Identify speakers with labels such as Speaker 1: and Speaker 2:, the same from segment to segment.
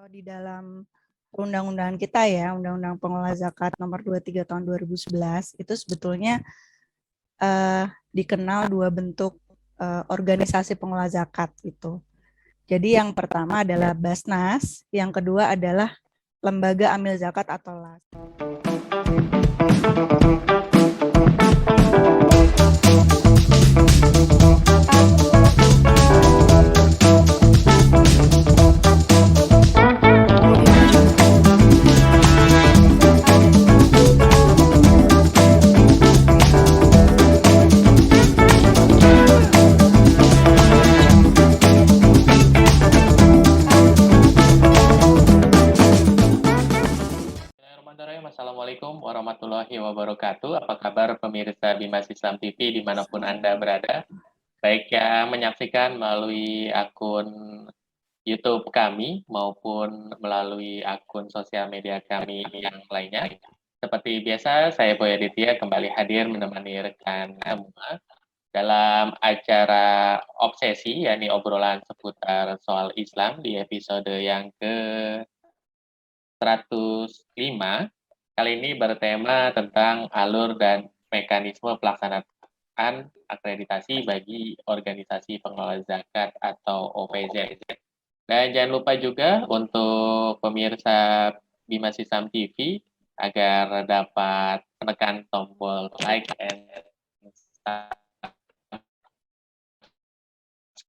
Speaker 1: Kalau di dalam undang-undangan kita ya, Undang-Undang Pengelola Zakat Nomor 23 Tahun 2011, itu sebetulnya dikenal dua bentuk organisasi pengelola zakat itu. Jadi yang pertama adalah Basnas, yang kedua adalah Lembaga Amil Zakat atau LAS.
Speaker 2: Assalamualaikum warahmatullahi wabarakatuh. Apa kabar pemirsa Bimas Islam TV dimanapun Anda berada? Baik yang menyaksikan melalui akun YouTube kami maupun melalui akun sosial media kami yang lainnya. Seperti biasa, saya Boy Aditya kembali hadir menemani rekan semua dalam acara Obsesi, yakni obrolan seputar soal Islam di episode yang ke-105. Kali ini bertema tentang alur dan mekanisme pelaksanaan akreditasi bagi organisasi pengelola zakat atau OPZ. Dan jangan lupa juga untuk pemirsa Bimas Islam TV agar dapat menekan tombol like and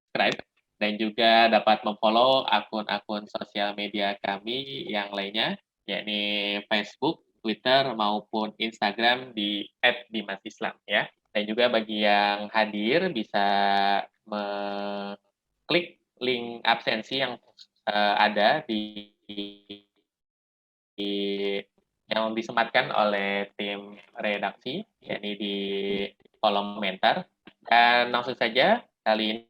Speaker 2: subscribe dan juga dapat memfollow akun-akun sosial media kami yang lainnya, yakni Facebook, Twitter, maupun Instagram di @bimasislam ya. Dan juga bagi yang hadir bisa mengklik link absensi yang ada di yang disematkan oleh tim redaksi, yakni di kolom komentar. Dan langsung saja kali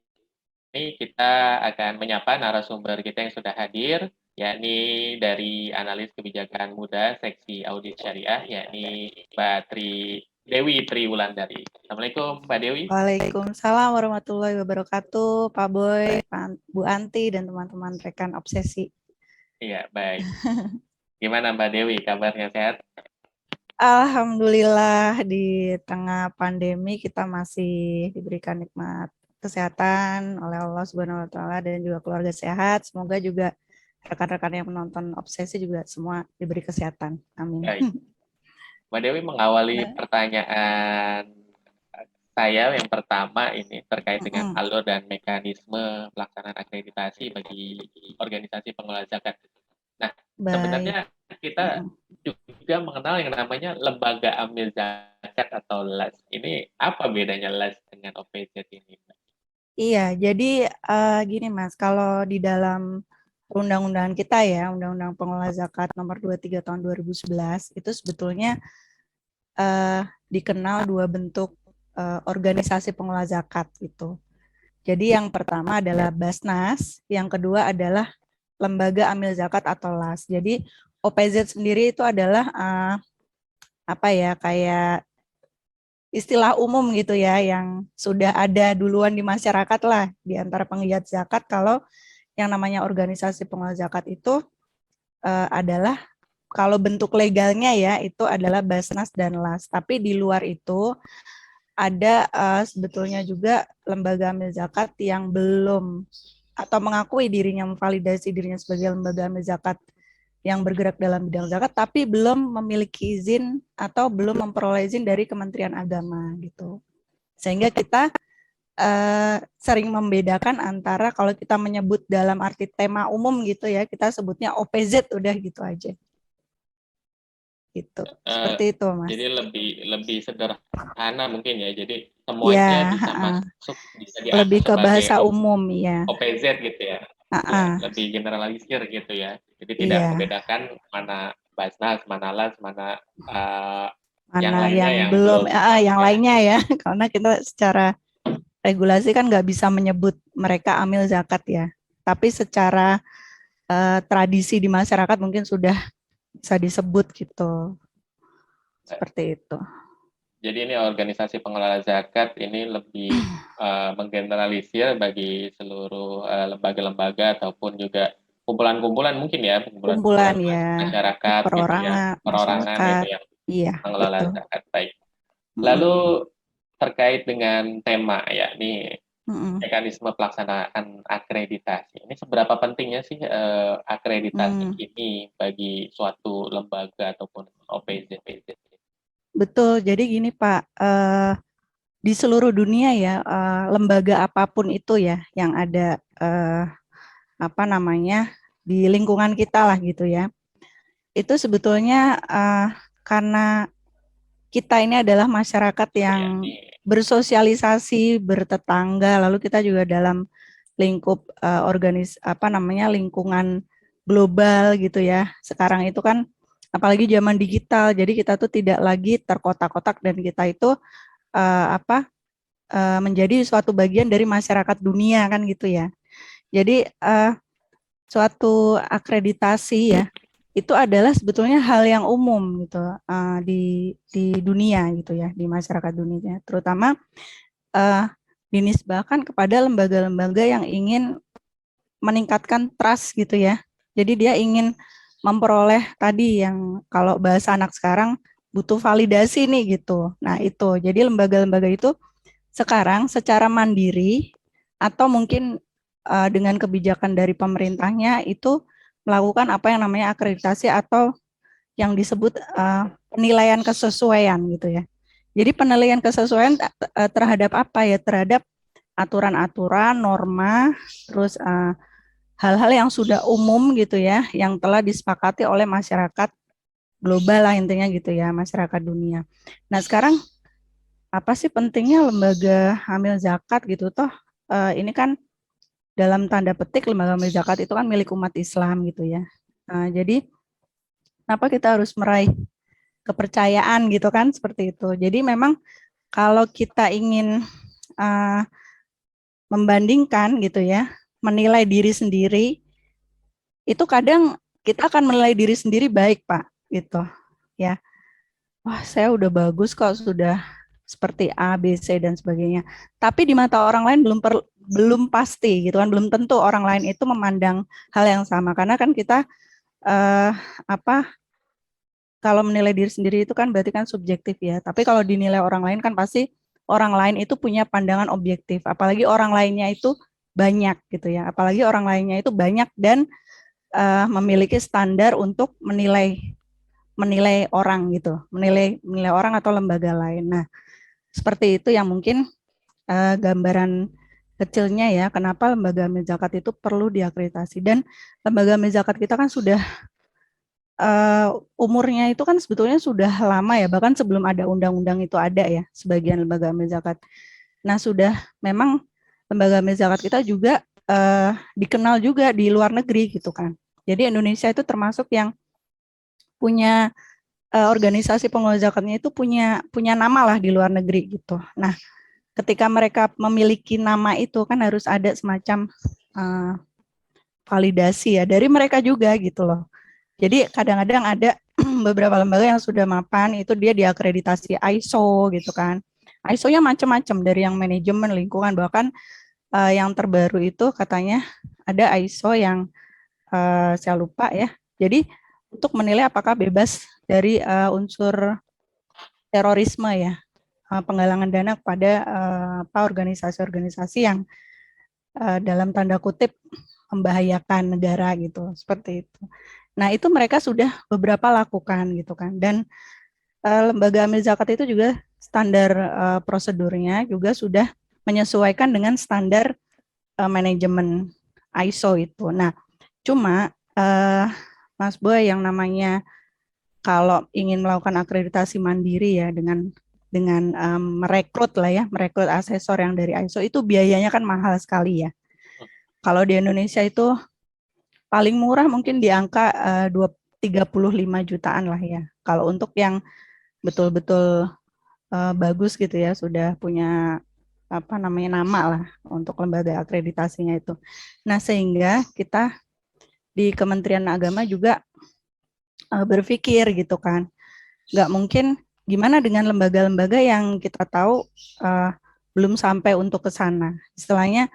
Speaker 2: ini kita akan menyapa narasumber kita yang sudah hadir, yakni dari analis kebijakan muda seksi audit syariah, yakni Mbak Dewi Triwulandari. Assalamualaikum Mbak Dewi.
Speaker 1: Waalaikumsalam warahmatullahi wabarakatuh, Pak Boy, Bu Anti, dan teman-teman rekan Obsesi.
Speaker 2: Iya, baik. Gimana Mbak Dewi, kabarnya sehat?
Speaker 1: Alhamdulillah di tengah pandemi kita masih diberikan nikmat kesehatan oleh Allah Subhanahu wa taala dan juga keluarga sehat. Semoga juga rekan-rekan yang menonton Obsesi juga semua diberi kesehatan. Amin.
Speaker 2: Baik. Mbak Dewi mengawali pertanyaan saya yang pertama ini terkait dengan alur dan mekanisme pelaksanaan akreditasi bagi organisasi pengelola zakat. Nah, sebenarnya kita juga mengenal yang namanya lembaga amil zakat atau LAS. Ini apa bedanya LAS dengan OPZ ini?
Speaker 1: Iya, jadi gini Mas, kalau di dalam undang-undangan kita ya, Undang-Undang Pengelola Zakat Nomor 23 Tahun 2011, itu sebetulnya dikenal dua bentuk organisasi pengelola zakat itu. Jadi yang pertama adalah Basnas, yang kedua adalah Lembaga Amil Zakat atau LAS. Jadi OPZ sendiri itu adalah apa ya, kayak istilah umum gitu ya, yang sudah ada duluan di masyarakat lah di antara penggiat zakat. Kalau yang namanya organisasi pengelola zakat itu adalah kalau bentuk legalnya ya itu adalah Basnas dan LAS. Tapi di luar itu ada sebetulnya juga lembaga amil zakat yang belum atau mengakui dirinya, memvalidasi dirinya sebagai lembaga amil zakat yang bergerak dalam bidang zakat, tapi belum memiliki izin atau belum memperoleh izin dari Kementerian Agama gitu. Sehingga kita sering membedakan antara kalau kita menyebut dalam arti tema umum gitu ya, kita sebutnya OPZ udah gitu aja. Gitu. Seperti itu, Mas.
Speaker 2: Jadi lebih sederhana mungkin ya. Jadi semuanya bisa masuk, bisa dianggap
Speaker 1: lebih ke
Speaker 2: sebagai
Speaker 1: bahasa umum ya.
Speaker 2: OPZ gitu ya. Ya, lebih generalisir gitu ya. Jadi tidak membedakan mana Basnas, mana LAS, mana yang lainnya yang belum
Speaker 1: yang lainnya ya. Karena kita secara regulasi kan nggak bisa menyebut mereka amil zakat ya. Tapi secara tradisi di masyarakat mungkin sudah bisa disebut gitu. Seperti itu.
Speaker 2: Jadi ini organisasi pengelola zakat ini lebih menggeneralisir bagi seluruh lembaga-lembaga ataupun juga kumpulan-kumpulan mungkin ya,
Speaker 1: Kumpulan
Speaker 2: kumpulan-kumpulan
Speaker 1: ya,
Speaker 2: masyarakat gitu ya,
Speaker 1: perorangan,
Speaker 2: perorangan itu
Speaker 1: masyarakat.
Speaker 2: yang
Speaker 1: Iya,
Speaker 2: mengelola
Speaker 1: betul.
Speaker 2: zakat. Baik.
Speaker 1: Mm-mm,
Speaker 2: Lalu terkait dengan tema ya, ini
Speaker 1: mm-mm,
Speaker 2: mekanisme pelaksanaan akreditasi. Ini seberapa pentingnya sih akreditasi
Speaker 1: mm.
Speaker 2: ini bagi suatu lembaga ataupun OPZ?
Speaker 1: Betul. Jadi gini Pak, di seluruh dunia ya, lembaga apapun itu ya yang ada apa namanya di lingkungan kita lah gitu ya. Itu sebetulnya karena kita ini adalah masyarakat
Speaker 2: Ya,
Speaker 1: yang bersosialisasi, bertetangga, lalu kita juga dalam lingkup apa namanya lingkungan global gitu ya. Sekarang itu kan apalagi zaman digital, jadi kita tuh tidak lagi terkotak-kotak dan kita itu apa menjadi suatu bagian dari masyarakat dunia kan gitu ya. Jadi suatu akreditasi ya itu adalah sebetulnya hal yang umum gitu di dunia gitu ya, di masyarakat dunia, terutama uh, dinisbahkan kepada lembaga-lembaga yang ingin meningkatkan trust gitu ya. Jadi dia ingin memperoleh tadi yang kalau bahasa anak sekarang butuh validasi nih gitu. Nah itu, jadi lembaga-lembaga itu sekarang secara mandiri atau mungkin dengan kebijakan dari pemerintahnya itu melakukan apa yang namanya akreditasi atau yang disebut penilaian kesesuaian gitu ya. Jadi penilaian kesesuaian terhadap apa ya? Terhadap aturan-aturan, norma, terus hal-hal yang sudah umum gitu ya, yang telah disepakati oleh masyarakat global lah intinya gitu ya, masyarakat dunia. Nah sekarang apa sih pentingnya lembaga amil zakat gitu toh? Ini kan dalam tanda petik lembaga amil zakat itu kan milik umat Islam gitu ya. Jadi kenapa kita harus meraih kepercayaan gitu kan seperti itu. Jadi memang kalau kita ingin uh, membandingkan gitu ya, menilai diri sendiri, itu kadang kita akan menilai diri sendiri baik Pak gitu ya. Wah saya udah bagus kok sudah seperti A, B, C dan sebagainya. Tapi di mata orang lain belum pasti gitu kan, belum tentu orang lain itu memandang hal yang sama karena kan kita uh, apa kalau menilai diri sendiri itu kan berarti kan subjektif ya. Tapi kalau dinilai orang lain kan pasti orang lain itu punya pandangan objektif. Apalagi orang lainnya itu banyak gitu ya. Apalagi orang lainnya itu banyak dan memiliki standar untuk menilai menilai orang gitu, menilai orang atau lembaga lain. Nah, seperti itu yang mungkin gambaran kecilnya ya, kenapa lembaga amil zakat itu perlu diakreditasi dan lembaga amil zakat kita kan sudah umurnya itu kan sebetulnya sudah lama ya, bahkan sebelum ada undang-undang itu ada ya, sebagian lembaga amil zakat. Nah, sudah memang lembaga amil zakat kita juga dikenal juga di luar negeri gitu kan. Jadi Indonesia itu termasuk yang punya organisasi pengelola zakatnya itu punya nama lah di luar negeri gitu. Nah, ketika mereka memiliki nama itu kan harus ada semacam validasi ya dari mereka juga gitu loh. Jadi kadang-kadang ada beberapa lembaga yang sudah mapan itu dia diakreditasi ISO gitu kan. ISO-nya macam-macam dari yang manajemen lingkungan bahkan yang terbaru itu katanya ada ISO yang saya lupa ya. Jadi untuk menilai apakah bebas dari unsur terorisme ya, penggalangan dana kepada apa organisasi-organisasi yang dalam tanda kutip membahayakan negara gitu, seperti itu. Nah, itu mereka sudah beberapa lakukan gitu kan. Dan lembaga amil zakat itu juga standar prosedurnya juga sudah menyesuaikan dengan standar manajemen ISO itu. Nah, cuma Mas Boy yang namanya kalau ingin melakukan akreditasi mandiri ya dengan merekrut lah ya, merekrut asesor yang dari ISO itu biayanya kan mahal sekali ya. Kalau di Indonesia itu paling murah mungkin di angka 35 jutaan lah ya. Kalau untuk yang betul-betul bagus gitu ya, sudah punya apa namanya nama lah untuk lembaga akreditasinya itu. Nah, sehingga kita di Kementerian Agama juga berpikir gitu kan, nggak mungkin gimana dengan lembaga-lembaga yang kita tahu uh, belum sampai untuk ke sana. Istilahnya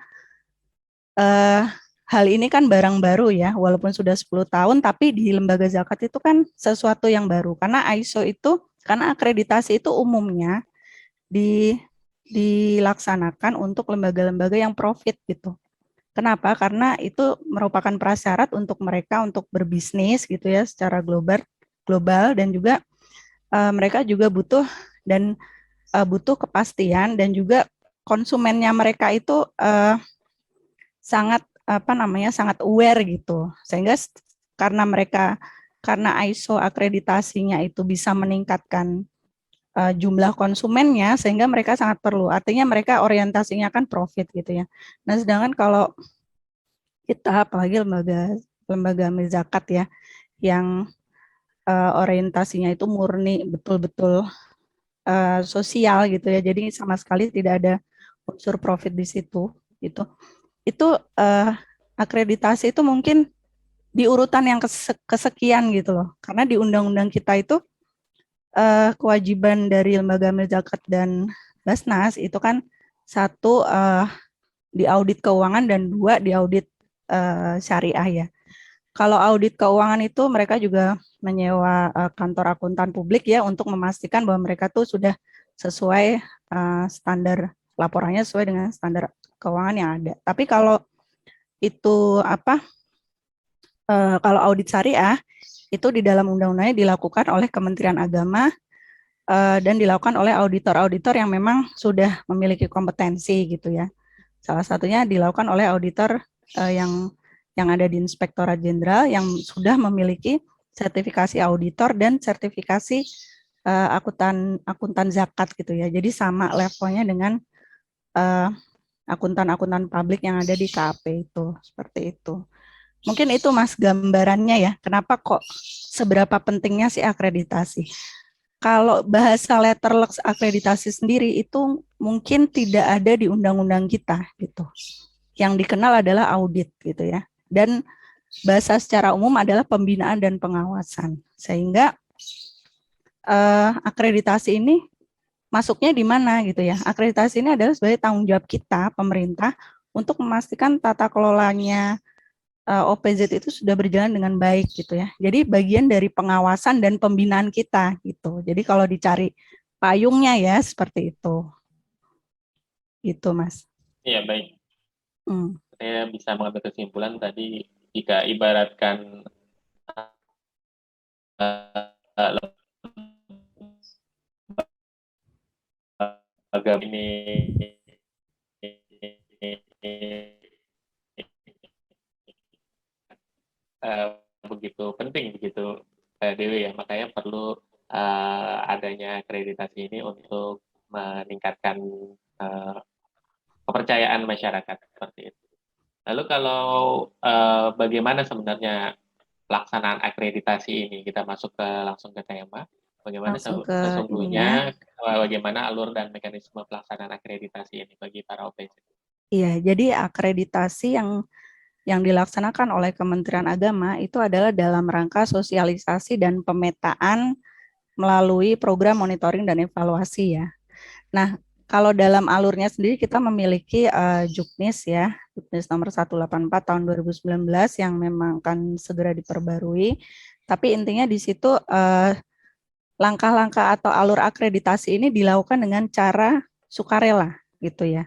Speaker 1: uh, hal ini kan barang baru ya, walaupun sudah 10 tahun, tapi di lembaga zakat itu kan sesuatu yang baru. Karena ISO itu, karena akreditasi itu umumnya dilaksanakan untuk lembaga-lembaga yang profit gitu. Kenapa? Karena itu merupakan prasyarat untuk mereka untuk berbisnis gitu ya secara global dan juga mereka juga butuh kepastian dan juga konsumennya mereka itu sangat sangat aware gitu. Sehingga karena ISO akreditasinya itu bisa meningkatkan jumlah konsumennya sehingga mereka sangat perlu. Artinya mereka orientasinya kan profit gitu ya. Nah, sedangkan kalau kita apalagi lembaga amil zakat ya yang orientasinya itu murni betul-betul sosial gitu ya. Jadi sama sekali tidak ada unsur profit di situ gitu. Itu akreditasi itu mungkin di urutan yang kesekian gitu loh. Karena di undang-undang kita itu kewajiban dari lembaga amil zakat dan Basnas itu kan satu di audit keuangan dan dua di audit syariah ya. Kalau audit keuangan itu mereka juga menyewa kantor akuntan publik ya untuk memastikan bahwa mereka tuh sudah sesuai standar laporannya sesuai dengan standar keuangan yang ada. Tapi kalau itu kalau audit syariah itu di dalam undang-undangnya dilakukan oleh Kementerian Agama dan dilakukan oleh auditor-auditor yang memang sudah memiliki kompetensi gitu ya. Salah satunya dilakukan oleh auditor yang ada di Inspektorat Jenderal yang sudah memiliki sertifikasi auditor dan sertifikasi akuntan zakat gitu ya. Jadi sama levelnya dengan akuntan-akuntan publik yang ada di KAP itu, seperti itu. Mungkin itu Mas gambarannya ya, kenapa kok seberapa pentingnya sih akreditasi. Kalau bahasa letterlux akreditasi sendiri itu mungkin tidak ada di undang-undang kita gitu. Yang dikenal adalah audit gitu ya. Dan bahasa secara umum adalah pembinaan dan pengawasan. Sehingga akreditasi ini masuknya di mana gitu ya. Akreditasi ini adalah sebagai tanggung jawab kita pemerintah untuk memastikan tata kelolanya OPZ itu sudah berjalan dengan baik gitu ya. Jadi bagian dari pengawasan dan pembinaan kita gitu. Jadi kalau dicari payungnya ya seperti itu. Gitu Mas.
Speaker 2: Iya, baik. Saya bisa mengambil kesimpulan tadi jika ibaratkan lembaga ini begitu penting begitu Dewi ya, makanya perlu adanya akreditasi ini untuk meningkatkan kepercayaan masyarakat seperti itu. Lalu kalau bagaimana sebenarnya pelaksanaan akreditasi ini, kita masuk langsung ke tema. Bagaimana sesungguhnya bagaimana alur dan mekanisme pelaksanaan akreditasi ini bagi para OPZ?
Speaker 1: Iya, jadi akreditasi yang dilaksanakan oleh Kementerian Agama itu adalah dalam rangka sosialisasi dan pemetaan melalui program monitoring dan evaluasi ya. Nah, kalau dalam alurnya sendiri kita memiliki Juknis ya, Juknis nomor 184 tahun 2019 yang memang akan segera diperbarui. Tapi intinya di situ langkah-langkah atau alur akreditasi ini dilakukan dengan cara sukarela gitu ya.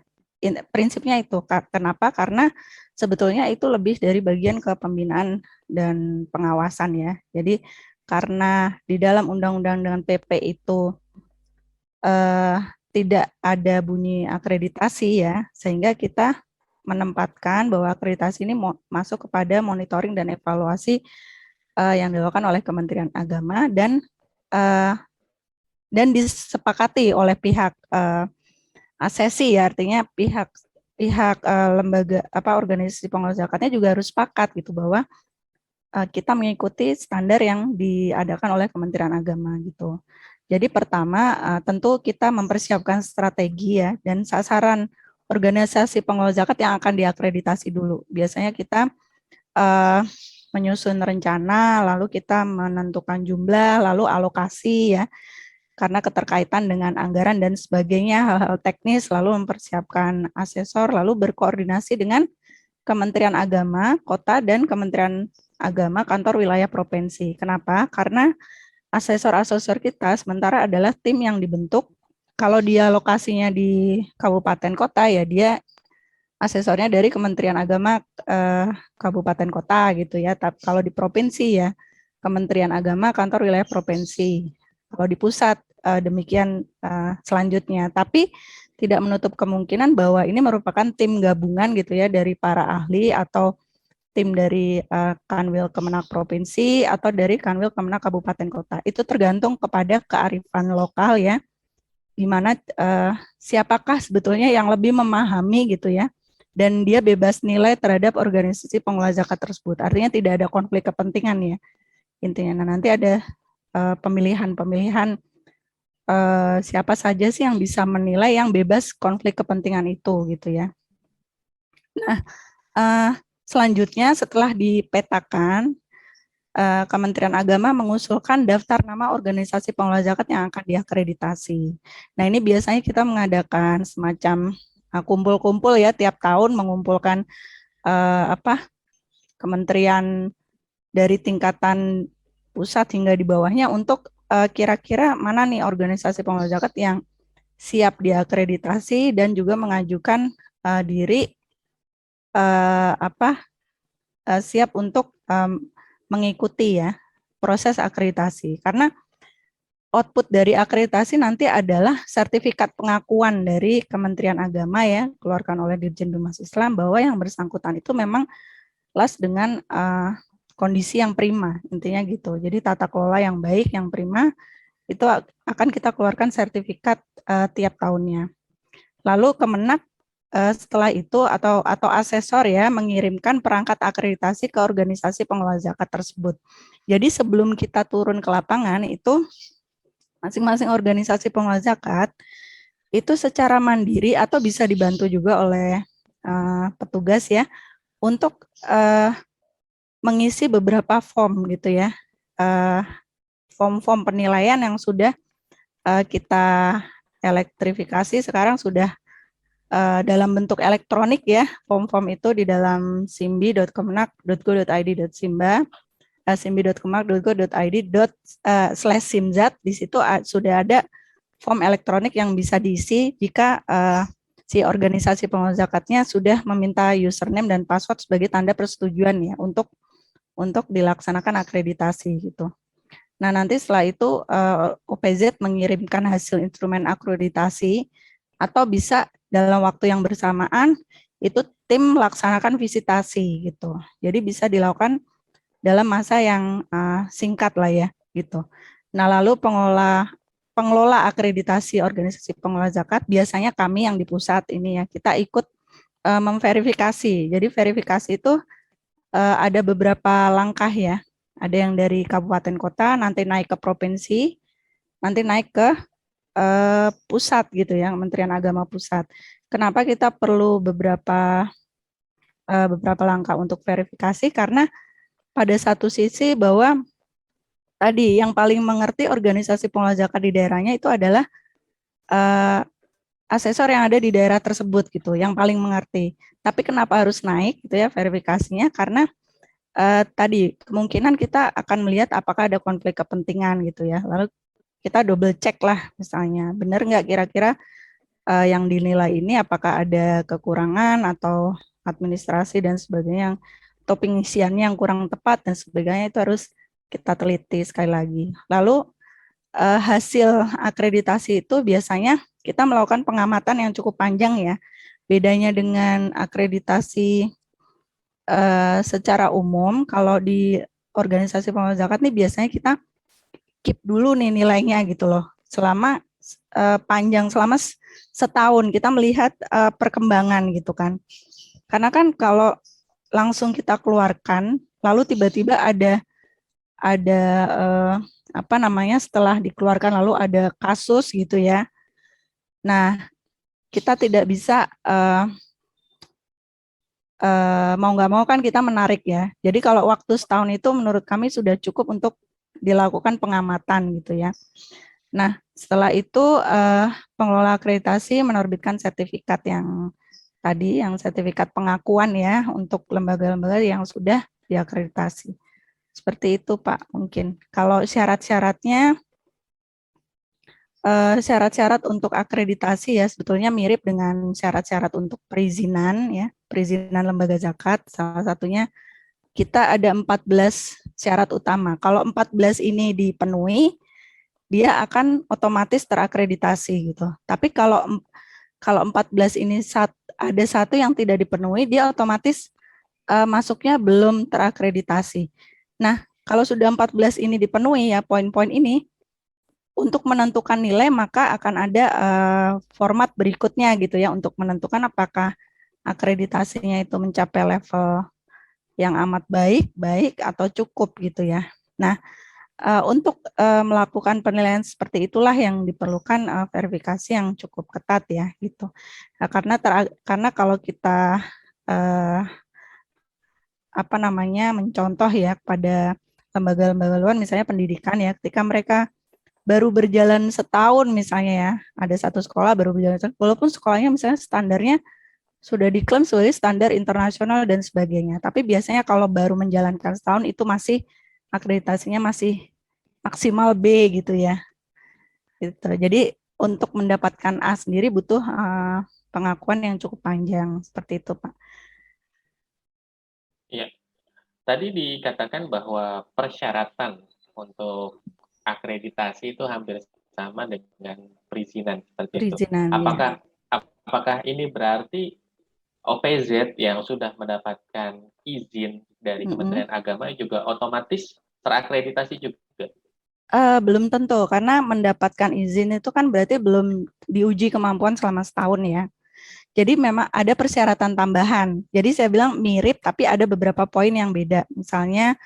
Speaker 1: Prinsipnya itu. Kenapa? Karena sebetulnya itu lebih dari bagian kepembinaan dan pengawasan ya. Jadi karena di dalam undang-undang dengan PP itu tidak ada bunyi akreditasi ya, sehingga kita menempatkan bahwa akreditasi ini masuk kepada monitoring dan evaluasi yang dilakukan oleh Kementerian Agama dan disepakati oleh pihak asesi ya, artinya pihak lembaga organisasi pengelola zakatnya juga harus sepakat gitu bahwa kita mengikuti standar yang diadakan oleh Kementerian Agama gitu. Jadi pertama tentu kita mempersiapkan strategi ya dan sasaran organisasi pengelola zakat yang akan diakreditasi dulu. Biasanya kita menyusun rencana, lalu kita menentukan jumlah, lalu alokasi ya, karena keterkaitan dengan anggaran dan sebagainya, hal-hal teknis, lalu mempersiapkan asesor, lalu berkoordinasi dengan Kementerian Agama, Kota, dan Kementerian Agama, Kantor Wilayah Provinsi. Kenapa? Karena asesor-asesor kita sementara adalah tim yang dibentuk. Kalau dia lokasinya di kabupaten kota, ya dia asesornya dari Kementerian Agama kabupaten kota gitu ya. Tapi kalau di provinsi ya Kementerian Agama Kantor Wilayah Provinsi. Kalau di pusat demikian selanjutnya. Tapi tidak menutup kemungkinan bahwa ini merupakan tim gabungan gitu ya dari para ahli atau tim dari Kanwil Kemenak Provinsi atau dari Kanwil Kemenak Kabupaten Kota. Itu tergantung kepada kearifan lokal ya, di mana siapakah sebetulnya yang lebih memahami gitu ya, dan dia bebas nilai terhadap organisasi pengelola zakat tersebut. Artinya tidak ada konflik kepentingan ya intinya. Nah, nanti ada pemilihan-pemilihan siapa saja sih yang bisa menilai yang bebas konflik kepentingan itu gitu ya. Nah, selanjutnya setelah dipetakan, Kementerian Agama mengusulkan daftar nama organisasi pengelola zakat yang akan diakreditasi. Nah, ini biasanya kita mengadakan semacam kumpul-kumpul ya tiap tahun, mengumpulkan kementerian dari tingkatan pusat hingga di bawahnya untuk kira-kira mana nih organisasi pengelola zakat yang siap diakreditasi dan juga mengajukan diri siap untuk mengikuti ya proses akreditasi. Karena output dari akreditasi nanti adalah sertifikat pengakuan dari Kementerian Agama ya, keluarkan oleh Dirjen Bimas Islam bahwa yang bersangkutan itu memang las dengan kondisi yang prima, intinya gitu. Jadi tata kelola yang baik, yang prima, itu akan kita keluarkan sertifikat tiap tahunnya. Lalu Kemenak setelah itu atau asesor ya mengirimkan perangkat akreditasi ke organisasi pengelola zakat tersebut. Jadi sebelum kita turun ke lapangan itu masing-masing organisasi pengelola zakat itu secara mandiri atau bisa dibantu juga oleh petugas ya untuk mengisi beberapa form gitu ya, form-form penilaian yang sudah kita elektrifikasi sekarang sudah dalam bentuk elektronik ya, form-form itu di dalam simbi.kemenak.go.id.simba, simbi.kemenak.go.id/simzat. Di situ sudah ada form elektronik yang bisa diisi jika si organisasi pengelola zakatnya sudah meminta username dan password sebagai tanda persetujuan ya untuk dilaksanakan akreditasi gitu. Nah, nanti setelah itu OPZ mengirimkan hasil instrumen akreditasi atau bisa dalam waktu yang bersamaan itu tim melaksanakan visitasi gitu. Jadi bisa dilakukan dalam masa yang singkat lah ya gitu. Nah, lalu pengelola akreditasi organisasi pengelola zakat biasanya kami yang di pusat ini ya kita ikut memverifikasi. Jadi verifikasi itu ada beberapa langkah ya. Ada yang dari kabupaten kota, nanti naik ke provinsi, nanti naik ke pusat gitu ya, Kementerian Agama pusat. Kenapa kita perlu beberapa langkah untuk verifikasi? Karena pada satu sisi bahwa tadi yang paling mengerti organisasi pengelola zakat di daerahnya itu adalah asesor yang ada di daerah tersebut gitu, yang paling mengerti. Tapi kenapa harus naik gitu ya verifikasinya? Karena tadi kemungkinan kita akan melihat apakah ada konflik kepentingan gitu ya. Lalu kita double check lah misalnya, benar nggak kira-kira yang dinilai ini apakah ada kekurangan atau administrasi dan sebagainya, atau pengisiannya yang kurang tepat dan sebagainya, itu harus kita teliti sekali lagi. Lalu hasil akreditasi itu biasanya kita melakukan pengamatan yang cukup panjang ya. Bedanya dengan akreditasi secara umum, kalau di organisasi pengelola zakat nih biasanya kita keep dulu nih nilainya gitu loh. Selama panjang, selama setahun kita melihat perkembangan gitu kan. Karena kan kalau langsung kita keluarkan, lalu tiba-tiba ada setelah dikeluarkan lalu ada kasus gitu ya. Nah, kita tidak bisa mau nggak mau kan kita menarik ya. Jadi kalau waktu setahun itu menurut kami sudah cukup untuk dilakukan pengamatan gitu ya. Nah, setelah itu pengelola akreditasi menerbitkan sertifikat yang tadi yang sertifikat pengakuan ya untuk lembaga-lembaga yang sudah diakreditasi. Seperti itu Pak mungkin. Kalau syarat-syaratnya, syarat-syarat untuk akreditasi ya sebetulnya mirip dengan syarat-syarat untuk perizinan ya, perizinan lembaga zakat. Salah satunya kita ada 14 syarat utama. Kalau 14 ini dipenuhi, dia akan otomatis terakreditasi gitu. Tapi kalau 14 ini ada satu yang tidak dipenuhi, dia otomatis masuknya belum terakreditasi. Nah, kalau sudah 14 ini dipenuhi ya poin-poin ini, untuk menentukan nilai maka akan ada format berikutnya gitu ya untuk menentukan apakah akreditasinya itu mencapai level yang amat baik atau cukup gitu ya. Nah, untuk melakukan penilaian seperti itulah yang diperlukan verifikasi yang cukup ketat ya gitu. Nah, karena kalau kita mencontoh ya pada lembaga-lembaga luar misalnya pendidikan ya, ketika mereka baru berjalan setahun misalnya ya, ada satu sekolah baru berjalan setahun, walaupun sekolahnya misalnya standarnya sudah diklaim sebagai standar internasional dan sebagainya, tapi biasanya kalau baru menjalankan setahun itu masih akreditasinya masih maksimal B gitu ya. Gitu. Jadi untuk mendapatkan A sendiri butuh pengakuan yang cukup panjang seperti itu, Pak.
Speaker 2: Iya. Tadi dikatakan bahwa persyaratan untuk akreditasi itu hampir sama dengan perizinan seperti itu.
Speaker 1: Perizinan ya.
Speaker 2: Apakah ini berarti OPZ yang sudah mendapatkan izin dari Kementerian Agama juga otomatis terakreditasi juga?
Speaker 1: Belum tentu, karena mendapatkan izin itu kan berarti belum diuji kemampuan selama setahun ya. Jadi memang ada persyaratan tambahan. Jadi saya bilang mirip, tapi ada beberapa poin yang beda. Misalnya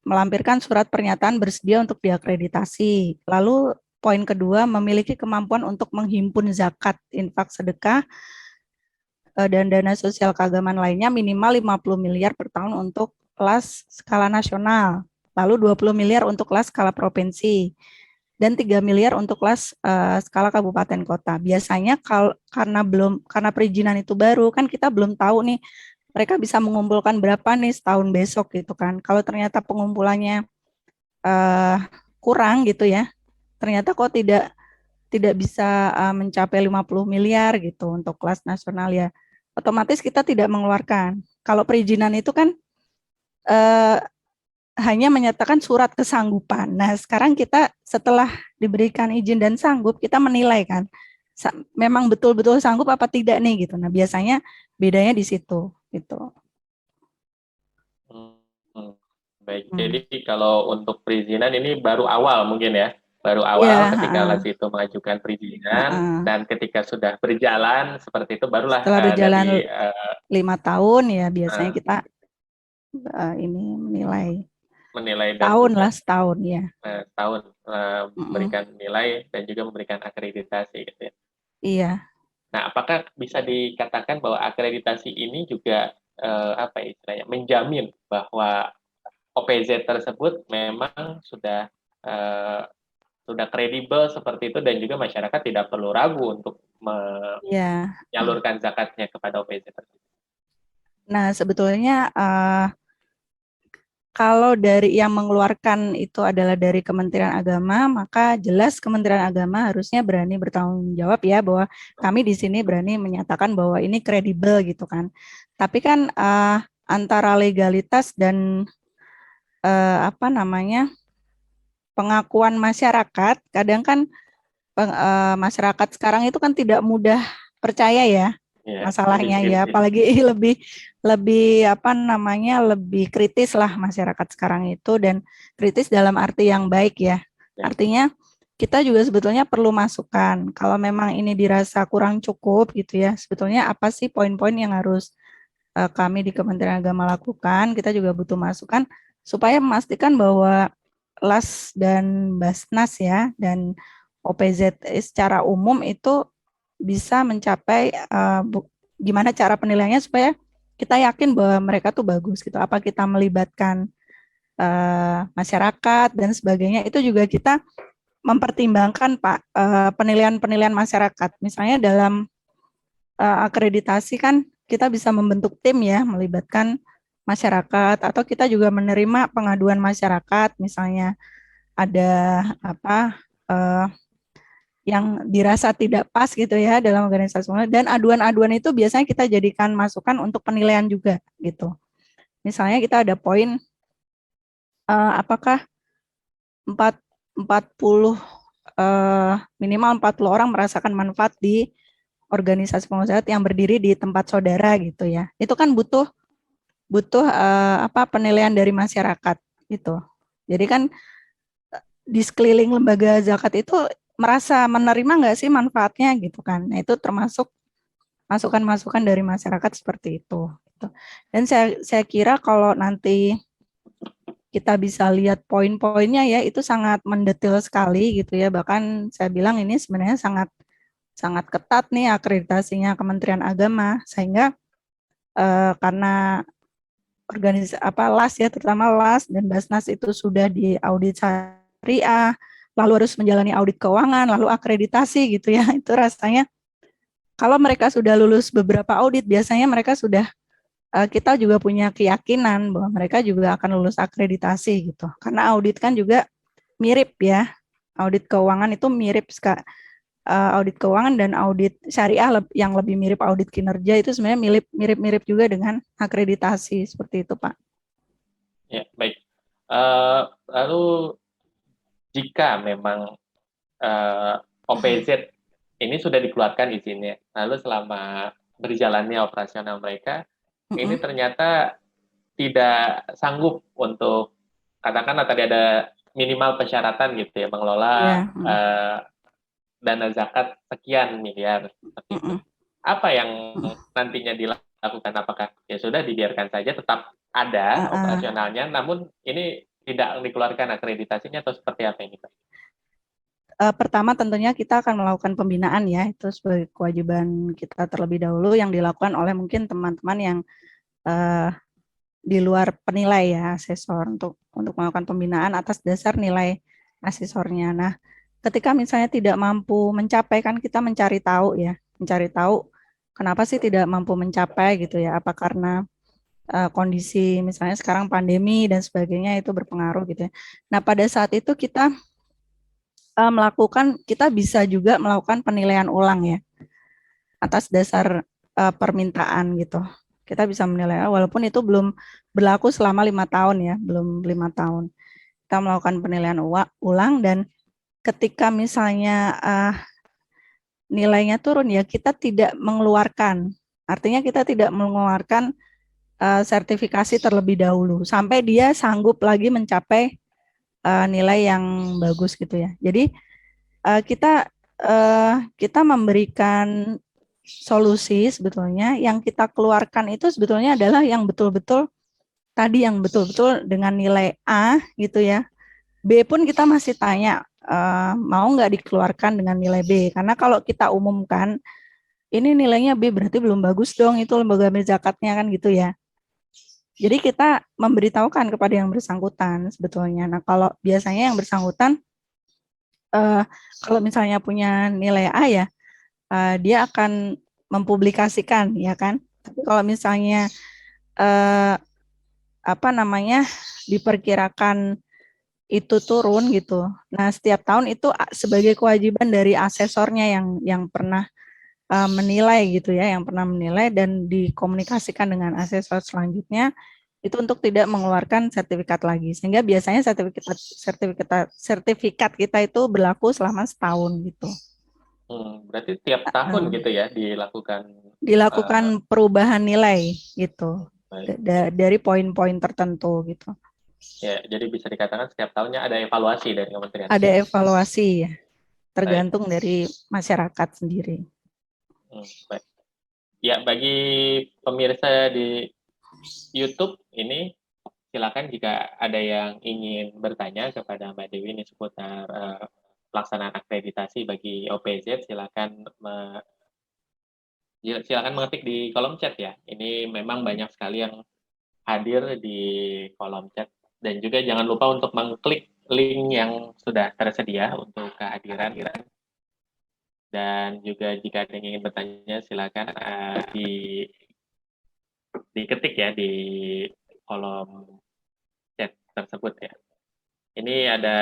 Speaker 1: melampirkan surat pernyataan bersedia untuk diakreditasi. Lalu poin kedua, memiliki kemampuan untuk menghimpun zakat, infak, sedekah, dan dana sosial keagamaan lainnya minimal 50 miliar per tahun untuk kelas skala nasional, lalu 20 miliar untuk kelas skala provinsi, dan 3 miliar untuk kelas skala kabupaten kota. Biasanya karena perizinan itu baru, kan kita belum tahu nih mereka bisa mengumpulkan berapa nih setahun besok gitu kan. Kalau ternyata pengumpulannya kurang gitu ya, ternyata kok tidak bisa mencapai 50 miliar gitu untuk kelas nasional ya, otomatis kita tidak mengeluarkan. Kalau perizinan itu kan hanya menyatakan surat kesanggupan. Nah, sekarang kita setelah diberikan izin dan sanggup, kita menilai kan, memang betul-betul sanggup apa tidak nih gitu. Nah, biasanya bedanya di situ gitu.
Speaker 2: Baik, jadi kalau untuk perizinan ini baru awal mungkin ya, baru awal ketika LAS itu mengajukan perizinan dan ketika sudah berjalan seperti itu barulah
Speaker 1: setelah berjalan 5 tahun ya biasanya kita ini menilai tahun lah setahun ya.
Speaker 2: Tahun memberikan nilai dan juga memberikan akreditasi gitu ya.
Speaker 1: Iya.
Speaker 2: Nah, apakah bisa dikatakan bahwa akreditasi ini juga istilahnya menjamin bahwa OPZ tersebut memang sudah kredibel seperti itu dan juga masyarakat tidak perlu ragu untuk menyalurkan zakatnya kepada OPZ tersebut?
Speaker 1: Nah, sebetulnya kalau dari yang mengeluarkan itu adalah dari Kementerian Agama, maka jelas Kementerian Agama harusnya berani bertanggung jawab ya bahwa kami di sini berani menyatakan bahwa ini kredibel gitu kan. Tapi kan antara legalitas dan pengakuan masyarakat, kadang kan masyarakat sekarang itu kan tidak mudah percaya ya. Masalahnya ya, apalagi lebih lebih kritis lah masyarakat sekarang itu, dan kritis dalam arti yang baik ya. Artinya kita juga sebetulnya perlu masukan kalau memang ini dirasa kurang cukup gitu ya, sebetulnya apa sih poin-poin yang harus kami di Kementerian Agama lakukan. Kita juga butuh masukan supaya memastikan bahwa LAS dan Basnas ya dan OPZ secara umum itu bisa mencapai gimana cara penilaiannya supaya kita yakin bahwa mereka tuh bagus gitu. Apa kita melibatkan masyarakat dan sebagainya, itu juga kita mempertimbangkan Pak penilaian-penilaian masyarakat. Misalnya dalam akreditasi kan kita bisa membentuk tim ya, melibatkan masyarakat, atau kita juga menerima pengaduan masyarakat, misalnya ada apa yang dirasa tidak pas gitu ya dalam organisasi, dan aduan-aduan itu biasanya kita jadikan masukan untuk penilaian juga gitu. Misalnya kita ada poin apakah 40 minimal 40 orang merasakan manfaat di organisasi pengusaha yang berdiri di tempat saudara gitu ya. Itu kan butuh penilaian dari masyarakat gitu. Jadi kan di sekeliling lembaga zakat itu merasa menerima nggak sih manfaatnya gitu kan. Nah, itu termasuk masukan-masukan dari masyarakat seperti itu. Gitu. Dan saya kira kalau nanti kita bisa lihat poin-poinnya ya, itu sangat mendetail sekali gitu ya. Bahkan saya bilang ini sebenarnya sangat sangat ketat nih akreditasinya Kementerian Agama, sehingga karena organisasi LAS ya, terutama LAS dan Basnas itu sudah diaudit syariah, lalu harus menjalani audit keuangan, lalu akreditasi gitu ya. Itu rasanya kalau mereka sudah lulus beberapa audit, biasanya mereka sudah kita juga punya keyakinan bahwa mereka juga akan lulus akreditasi gitu. Karena audit kan juga mirip ya. Audit keuangan itu mirip audit keuangan dan audit syariah yang lebih mirip audit kinerja itu sebenarnya mirip-mirip juga dengan akreditasi seperti itu, Pak.
Speaker 2: Ya, baik. Lalu jika memang OPZ ini sudah dikeluarkan izinnya, lalu selama berjalannya operasional mereka, ini ternyata tidak sanggup untuk, katakanlah tadi ada minimal persyaratan gitu ya, mengelola dana zakat sekian miliar, seperti itu. Apa yang nantinya dilakukan? Apakah ya sudah dibiarkan saja tetap ada operasionalnya, namun ini tidak dikeluarkan akreditasinya atau seperti apa ini, Pak?
Speaker 1: Pertama tentunya kita akan melakukan pembinaan ya, itu sebagai kewajiban kita terlebih dahulu yang dilakukan oleh mungkin teman-teman yang di luar penilai ya, asesor, untuk melakukan pembinaan atas dasar nilai asesornya. Nah, ketika misalnya tidak mampu mencapai, kan kita mencari tahu kenapa sih tidak mampu mencapai gitu ya, apa karena kondisi misalnya sekarang pandemi dan sebagainya itu berpengaruh gitu ya. Nah, pada saat itu kita kita bisa juga melakukan penilaian ulang ya atas dasar permintaan gitu. Kita bisa menilai walaupun itu belum berlaku selama 5 tahun ya, belum 5 tahun. Kita melakukan penilaian ulang, dan ketika misalnya nilainya turun ya, kita tidak mengeluarkan. Artinya kita tidak mengeluarkan sertifikasi terlebih dahulu sampai dia sanggup lagi mencapai nilai yang bagus gitu ya. Jadi kita memberikan solusi sebetulnya, yang kita keluarkan itu sebetulnya adalah yang betul-betul dengan nilai A gitu ya. B pun kita masih tanya mau nggak dikeluarkan dengan nilai B, karena kalau kita umumkan ini nilainya B berarti belum bagus dong, itu lembaga amil zakatnya kan gitu ya. Jadi kita memberitahukan kepada yang bersangkutan sebetulnya. Nah, kalau biasanya yang bersangkutan kalau misalnya punya nilai A ya, dia akan mempublikasikan ya kan. Tapi kalau misalnya diperkirakan itu turun gitu. Nah, setiap tahun itu sebagai kewajiban dari asesornya yang pernah menilai gitu ya, yang pernah menilai dan dikomunikasikan dengan asesor selanjutnya itu untuk tidak mengeluarkan sertifikat lagi. Sehingga biasanya sertifikat kita itu berlaku selama setahun gitu.
Speaker 2: Berarti tiap tahun gitu ya
Speaker 1: dilakukan perubahan nilai gitu dari poin-poin tertentu gitu.
Speaker 2: Ya, jadi bisa dikatakan setiap tahunnya ada evaluasi dari kementerian.
Speaker 1: Ada evaluasi ya, tergantung dari masyarakat sendiri.
Speaker 2: Baik. Ya, bagi pemirsa di YouTube ini, silakan jika ada yang ingin bertanya kepada Mbak Dewi ini seputar pelaksanaan akreditasi bagi OPZ, silakan mengetik di kolom chat ya. Ini memang banyak sekali yang hadir di kolom chat, dan juga jangan lupa untuk mengklik link yang sudah tersedia untuk kehadiran, dan juga jika ada yang ingin bertanya silakan diketik ya di kolom chat tersebut ya. Ini ada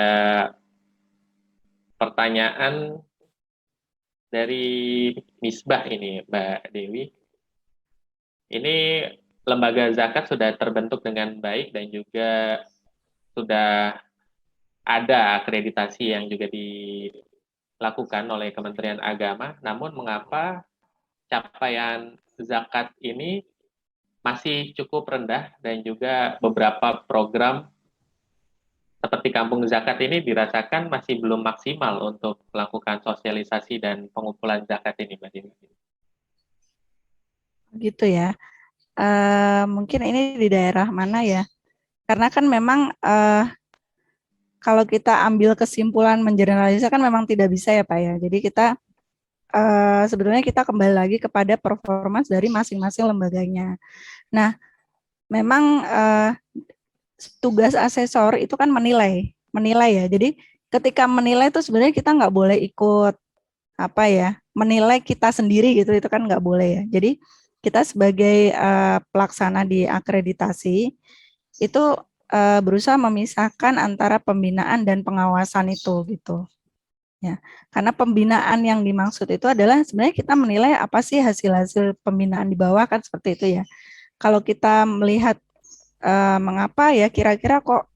Speaker 2: pertanyaan dari Misbah ini, Mbak Dewi. Ini lembaga zakat sudah terbentuk dengan baik dan juga sudah ada akreditasi yang juga dilakukan oleh Kementerian Agama. Namun mengapa capaian zakat ini masih cukup rendah dan juga beberapa program seperti Kampung Zakat ini dirasakan masih belum maksimal untuk melakukan sosialisasi dan pengumpulan zakat ini, Mbak Dewi.
Speaker 1: Gitu ya. Mungkin ini di daerah mana ya? Karena kan memang kalau kita ambil kesimpulan mengeneralisir kan memang tidak bisa ya Pak ya. Jadi kita sebetulnya kita kembali lagi kepada performance dari masing-masing lembaganya. Nah, memang tugas asesor itu kan menilai ya. Jadi ketika menilai itu sebenarnya kita nggak boleh ikut apa ya, menilai kita sendiri gitu, itu kan nggak boleh ya. Jadi kita sebagai pelaksana di akreditasi itu berusaha memisahkan antara pembinaan dan pengawasan itu gitu. Ya, karena pembinaan yang dimaksud itu adalah sebenarnya kita menilai apa sih hasil-hasil pembinaan di bawah kan seperti itu ya. Kalau kita melihat mengapa ya kira-kira kok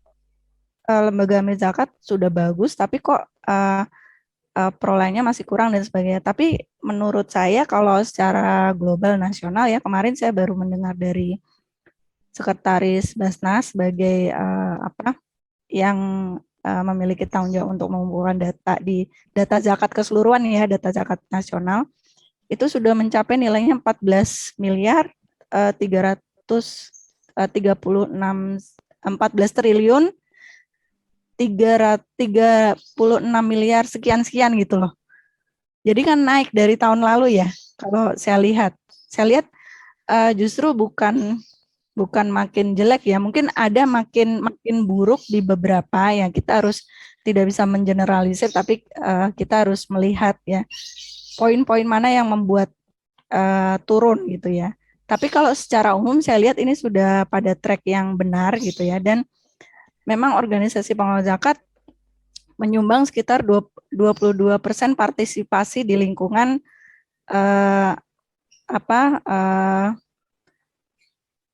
Speaker 1: lembaga amil zakat sudah bagus tapi kok perolehannya masih kurang dan sebagainya. Tapi menurut saya kalau secara global nasional ya, kemarin saya baru mendengar dari Sekretaris Basnas sebagai yang memiliki tanggung jawab untuk mengumpulkan data di data zakat keseluruhan ya, data zakat nasional itu sudah mencapai nilainya 14 miliar 336 14 triliun 336 miliar sekian-sekian gitu loh. Jadi kan naik dari tahun lalu ya. Kalau saya lihat justru bukan makin jelek ya. Mungkin ada makin buruk di beberapa yang kita harus tidak bisa mengeneralisir, tapi kita harus melihat ya poin-poin mana yang membuat turun gitu ya. Tapi kalau secara umum saya lihat ini sudah pada track yang benar gitu ya, dan memang organisasi pengelola zakat menyumbang sekitar 22% partisipasi di lingkungan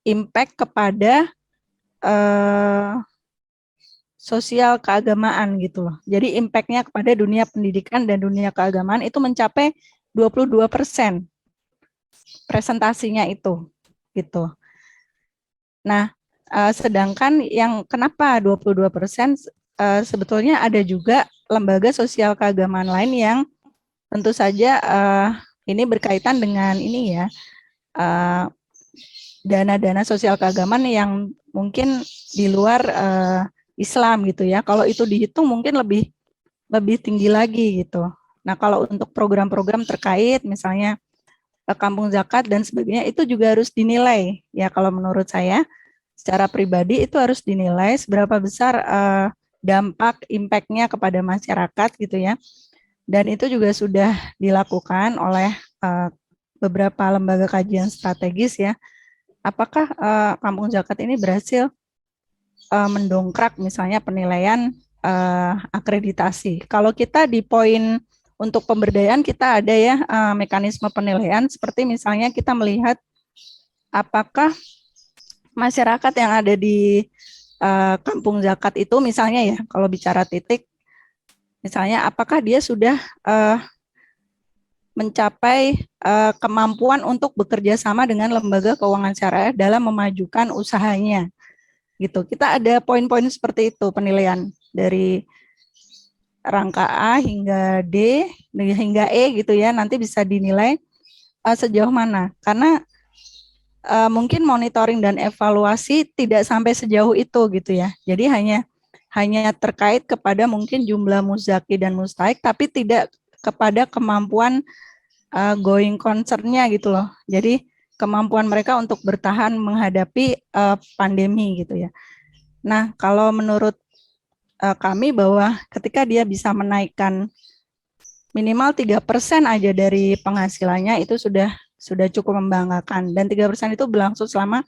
Speaker 1: impact kepada sosial keagamaan gitu loh. Jadi impact-nya kepada dunia pendidikan dan dunia keagamaan itu mencapai 22% presentasinya itu gitu. Nah, sedangkan yang kenapa 22%, sebetulnya ada juga lembaga sosial keagamaan lain yang tentu saja ini berkaitan dengan ini ya, dana-dana sosial keagamaan yang mungkin di luar Islam gitu ya. Kalau itu dihitung mungkin lebih tinggi lagi gitu. Nah, kalau untuk program-program terkait misalnya kampung zakat dan sebagainya itu juga harus dinilai ya. Kalau menurut saya secara pribadi itu harus dinilai seberapa besar dampak impact-nya kepada masyarakat gitu ya. Dan itu juga sudah dilakukan oleh beberapa lembaga kajian strategis ya. Apakah kampung zakat ini berhasil mendongkrak misalnya penilaian akreditasi. Kalau kita di poin untuk pemberdayaan kita ada ya mekanisme penilaian seperti misalnya kita melihat apakah masyarakat yang ada di kampung zakat itu misalnya ya kalau bicara titik misalnya apakah dia sudah mencapai kemampuan untuk bekerja sama dengan lembaga keuangan syariah dalam memajukan usahanya gitu. Kita ada poin-poin seperti itu penilaian dari rangka A hingga D hingga E gitu ya, nanti bisa dinilai sejauh mana. Karena mungkin monitoring dan evaluasi tidak sampai sejauh itu gitu ya. Jadi hanya terkait kepada mungkin jumlah muzaki dan mustahik, tapi tidak kepada kemampuan going concern-nya gitu loh. Jadi kemampuan mereka untuk bertahan menghadapi pandemi gitu ya. Nah, kalau menurut kami bahwa ketika dia bisa menaikkan minimal 3% aja dari penghasilannya itu sudah cukup membanggakan, dan 3% itu berlangsung selama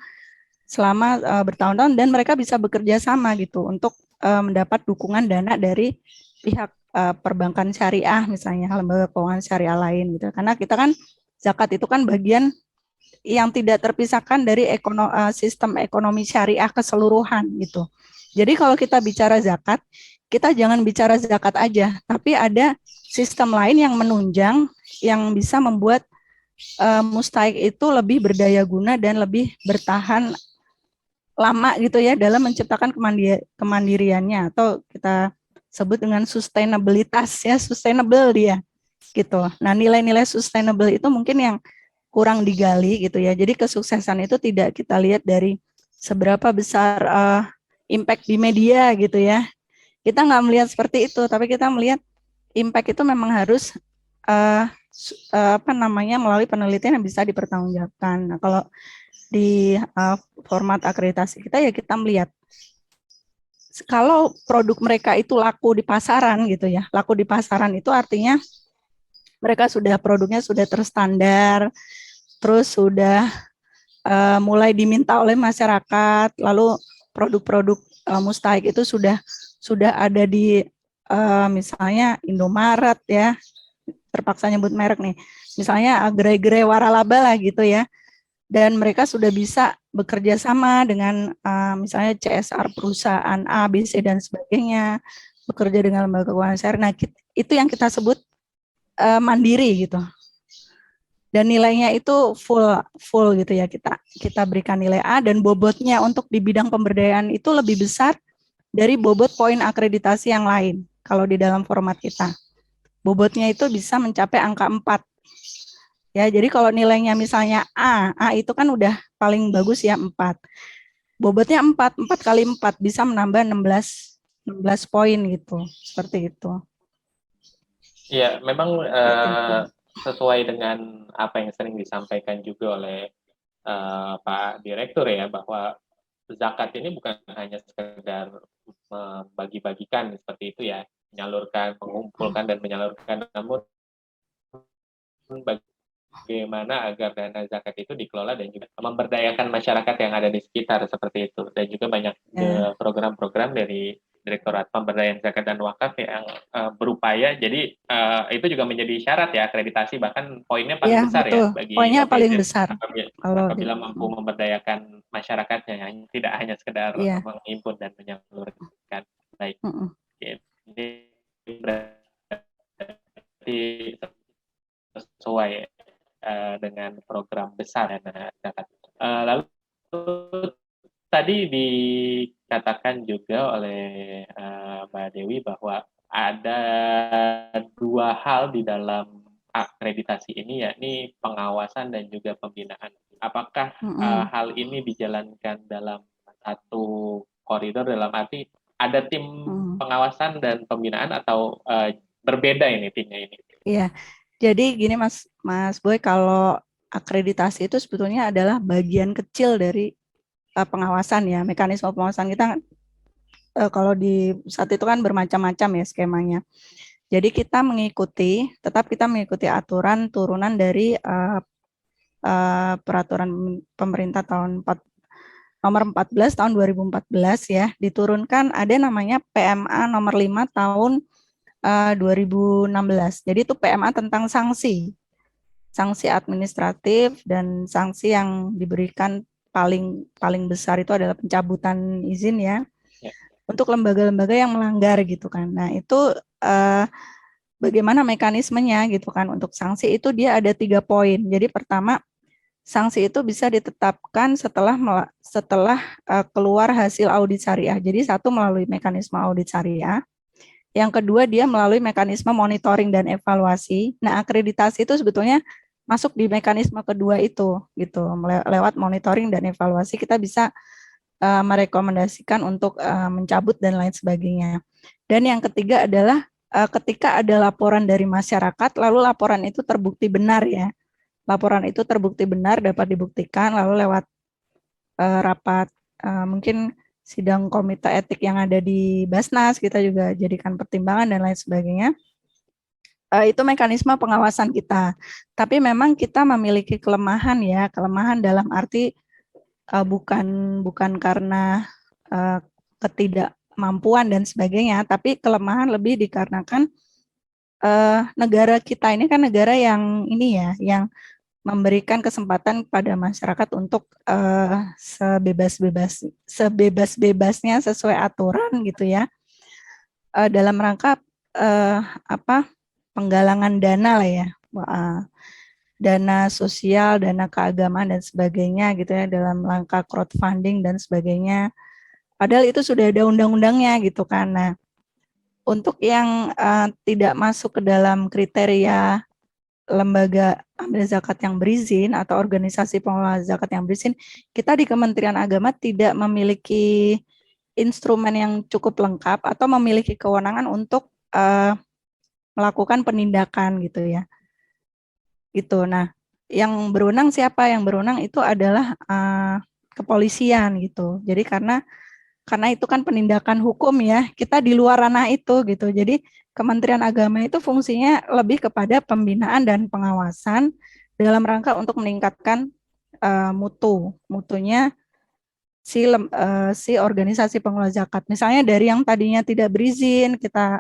Speaker 1: bertahun-tahun, dan mereka bisa bekerja sama gitu untuk mendapat dukungan dana dari pihak perbankan syariah misalnya, lembaga keuangan syariah lain gitu. Karena kita kan zakat itu kan bagian yang tidak terpisahkan dari sistem ekonomi syariah keseluruhan gitu. Jadi kalau kita bicara zakat, kita jangan bicara zakat aja, tapi ada sistem lain yang menunjang yang bisa membuat mustahik itu lebih berdaya guna dan lebih bertahan lama gitu ya dalam menciptakan kemandiriannya, atau kita sebut dengan sustainabilitas ya, sustainable dia gitu. Nah, nilai-nilai sustainable itu mungkin yang kurang digali gitu ya. Jadi kesuksesan itu tidak kita lihat dari seberapa besar impact di media gitu ya. Kita nggak melihat seperti itu, tapi kita melihat impact itu memang harus melalui penelitian yang bisa dipertanggungjawabkan. Nah, kalau di format akreditasi kita ya kita melihat kalau produk mereka itu laku di pasaran gitu ya. Laku di pasaran itu artinya mereka produknya sudah terstandar, terus sudah mulai diminta oleh masyarakat, lalu produk-produk mustahik itu sudah ada di misalnya Indomaret ya, terpaksa nyebut merek nih, misalnya gerai-gerai waralaba lah gitu ya, dan mereka sudah bisa bekerja sama dengan misalnya CSR perusahaan A, B, C dan sebagainya, bekerja dengan lembaga keuangan syariah. Nah, itu yang kita sebut mandiri gitu. Dan nilainya itu full gitu ya, kita berikan nilai A, dan bobotnya untuk di bidang pemberdayaan itu lebih besar dari bobot poin akreditasi yang lain. Kalau di dalam format kita, bobotnya itu bisa mencapai angka 4. Ya, jadi kalau nilainya misalnya A itu kan udah paling bagus ya 4. Bobotnya 4 kali 4 bisa menambah 16 poin gitu. Seperti itu.
Speaker 2: Iya, memang sesuai dengan apa yang sering disampaikan juga oleh Pak Direktur ya, bahwa zakat ini bukan hanya sekedar membagi-bagikan seperti itu ya, menyalurkan, mengumpulkan dan menyalurkan, namun bagaimana agar dana zakat itu dikelola dan juga memberdayakan masyarakat yang ada di sekitar seperti itu. Dan juga banyak program-program dari Direktorat Pemberdayaan Zakat dan Wakaf yang berupaya, jadi itu juga menjadi syarat ya akreditasi, bahkan poinnya paling besar
Speaker 1: betul.
Speaker 2: ya bagi
Speaker 1: poinnya paling
Speaker 2: OPZ
Speaker 1: besar
Speaker 2: apabila mampu memberdayakan masyarakatnya, tidak hanya sekedar menghimpun dan menyalurkan. Baik, ini berarti sesuai dengan program besar dana zakat. Lalu tadi dikatakan juga oleh Mbak Dewi bahwa ada 2 hal di dalam akreditasi ini, yakni pengawasan dan juga pembinaan. Apakah hal ini dijalankan dalam satu koridor, dalam arti ada tim pengawasan dan pembinaan, atau berbeda ini timnya ini?
Speaker 1: Iya, jadi gini Mas Boy, kalau akreditasi itu sebetulnya adalah bagian kecil dari pengawasan ya. Mekanisme pengawasan kita kalau di saat itu kan bermacam-macam ya skemanya. Jadi tetap kita mengikuti aturan turunan dari peraturan pemerintah nomor 14 tahun 2014 ya, diturunkan ada namanya PMA nomor 5 tahun 2016. Jadi itu PMA tentang sanksi administratif, dan sanksi yang diberikan paling besar itu adalah pencabutan izin ya, untuk lembaga-lembaga yang melanggar gitu kan. Nah, itu bagaimana mekanismenya gitu kan. Untuk sanksi itu dia ada 3 poin. Jadi pertama, sanksi itu bisa ditetapkan setelah keluar hasil audit syariah. Jadi satu, melalui mekanisme audit syariah. Yang kedua, dia melalui mekanisme monitoring dan evaluasi. Nah, akreditasi itu sebetulnya masuk di mekanisme kedua itu gitu. Lewat monitoring dan evaluasi kita bisa merekomendasikan untuk mencabut dan lain sebagainya. Dan yang ketiga adalah ketika ada laporan dari masyarakat, lalu laporan itu terbukti benar ya. Laporan itu terbukti benar, dapat dibuktikan, lalu lewat rapat mungkin sidang komite etik yang ada di Basnas, kita juga jadikan pertimbangan dan lain sebagainya. Itu mekanisme pengawasan kita. Tapi memang kita memiliki kelemahan ya, kelemahan dalam arti bukan karena ketidakmampuan dan sebagainya, tapi kelemahan lebih dikarenakan negara kita ini kan negara yang ini ya, yang memberikan kesempatan pada masyarakat untuk sebebas-bebasnya sesuai aturan gitu ya, dalam rangka penggalangan dana lah ya, dana sosial, dana keagamaan dan sebagainya gitu ya, dalam rangka crowdfunding dan sebagainya. Padahal itu sudah ada undang-undangnya gitu kan. Nah, untuk yang tidak masuk ke dalam kriteria lembaga amil zakat yang berizin atau organisasi pengelola zakat yang berizin, kita di Kementerian Agama tidak memiliki instrumen yang cukup lengkap atau memiliki kewenangan untuk melakukan penindakan gitu ya. Gitu. Nah, yang berwenang siapa? Yang berwenang itu adalah kepolisian gitu. Jadi karena itu kan penindakan hukum ya, kita di luar ranah itu gitu. Jadi Kementerian Agama itu fungsinya lebih kepada pembinaan dan pengawasan dalam rangka untuk meningkatkan mutunya si organisasi pengelola zakat. Misalnya dari yang tadinya tidak berizin, kita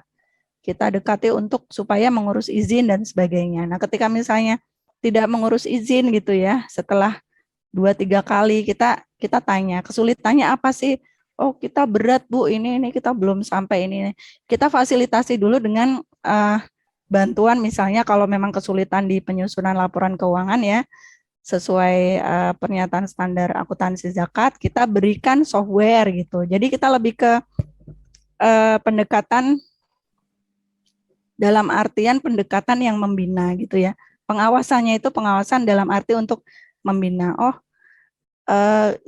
Speaker 1: dekati untuk supaya mengurus izin dan sebagainya. Nah, ketika misalnya tidak mengurus izin gitu ya, setelah 2-3 kali kita tanya, kesulitannya apa sih? Oh, kita berat Bu, ini kita belum sampai ini. Kita fasilitasi dulu dengan bantuan, misalnya kalau memang kesulitan di penyusunan laporan keuangan ya, sesuai pernyataan standar akuntansi zakat, kita berikan software gitu. Jadi kita lebih ke pendekatan dalam artian pendekatan yang membina gitu ya. Pengawasannya itu pengawasan dalam arti untuk membina. Oh,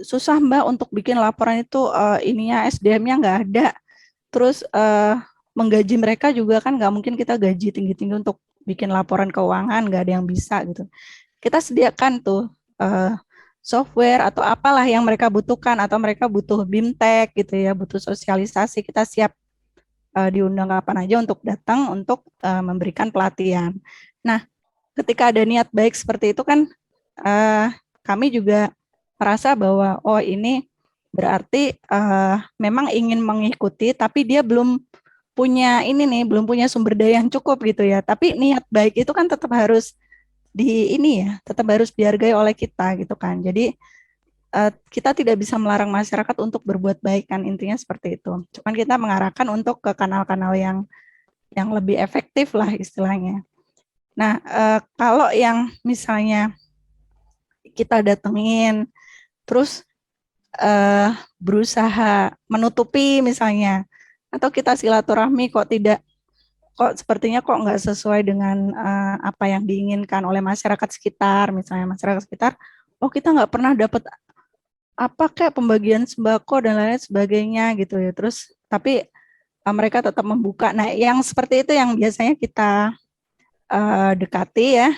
Speaker 1: susah Mbak untuk bikin laporan itu, ininya SDM-nya nggak ada. Terus menggaji mereka juga kan nggak mungkin kita gaji tinggi-tinggi untuk bikin laporan keuangan, nggak ada yang bisa gitu. Kita sediakan tuh software atau apalah yang mereka butuhkan, atau mereka butuh BIMTEK gitu ya, butuh sosialisasi, kita siap diundang kapan aja untuk datang untuk memberikan pelatihan. Nah, ketika ada niat baik seperti itu kan, kami juga merasa bahwa oh ini berarti memang ingin mengikuti, tapi dia belum punya ini nih, belum punya sumber daya yang cukup gitu ya. Tapi niat baik itu kan tetap harus tetap harus dihargai oleh kita gitu kan. Jadi kita tidak bisa melarang masyarakat untuk berbuat baik kan, intinya seperti itu. Cuman kita mengarahkan untuk ke kanal-kanal yang lebih efektif lah istilahnya. Nah, kalau yang misalnya kita datengin terus berusaha menutupi misalnya, atau kita silaturahmi kok sepertinya kok nggak sesuai dengan apa yang diinginkan oleh masyarakat sekitar, misalnya masyarakat sekitar, oh kita nggak pernah dapat apa kayak pembagian sembako dan lain sebagainya gitu ya. Terus tapi mereka tetap membuka. Nah, yang seperti itu yang biasanya kita dekati ya,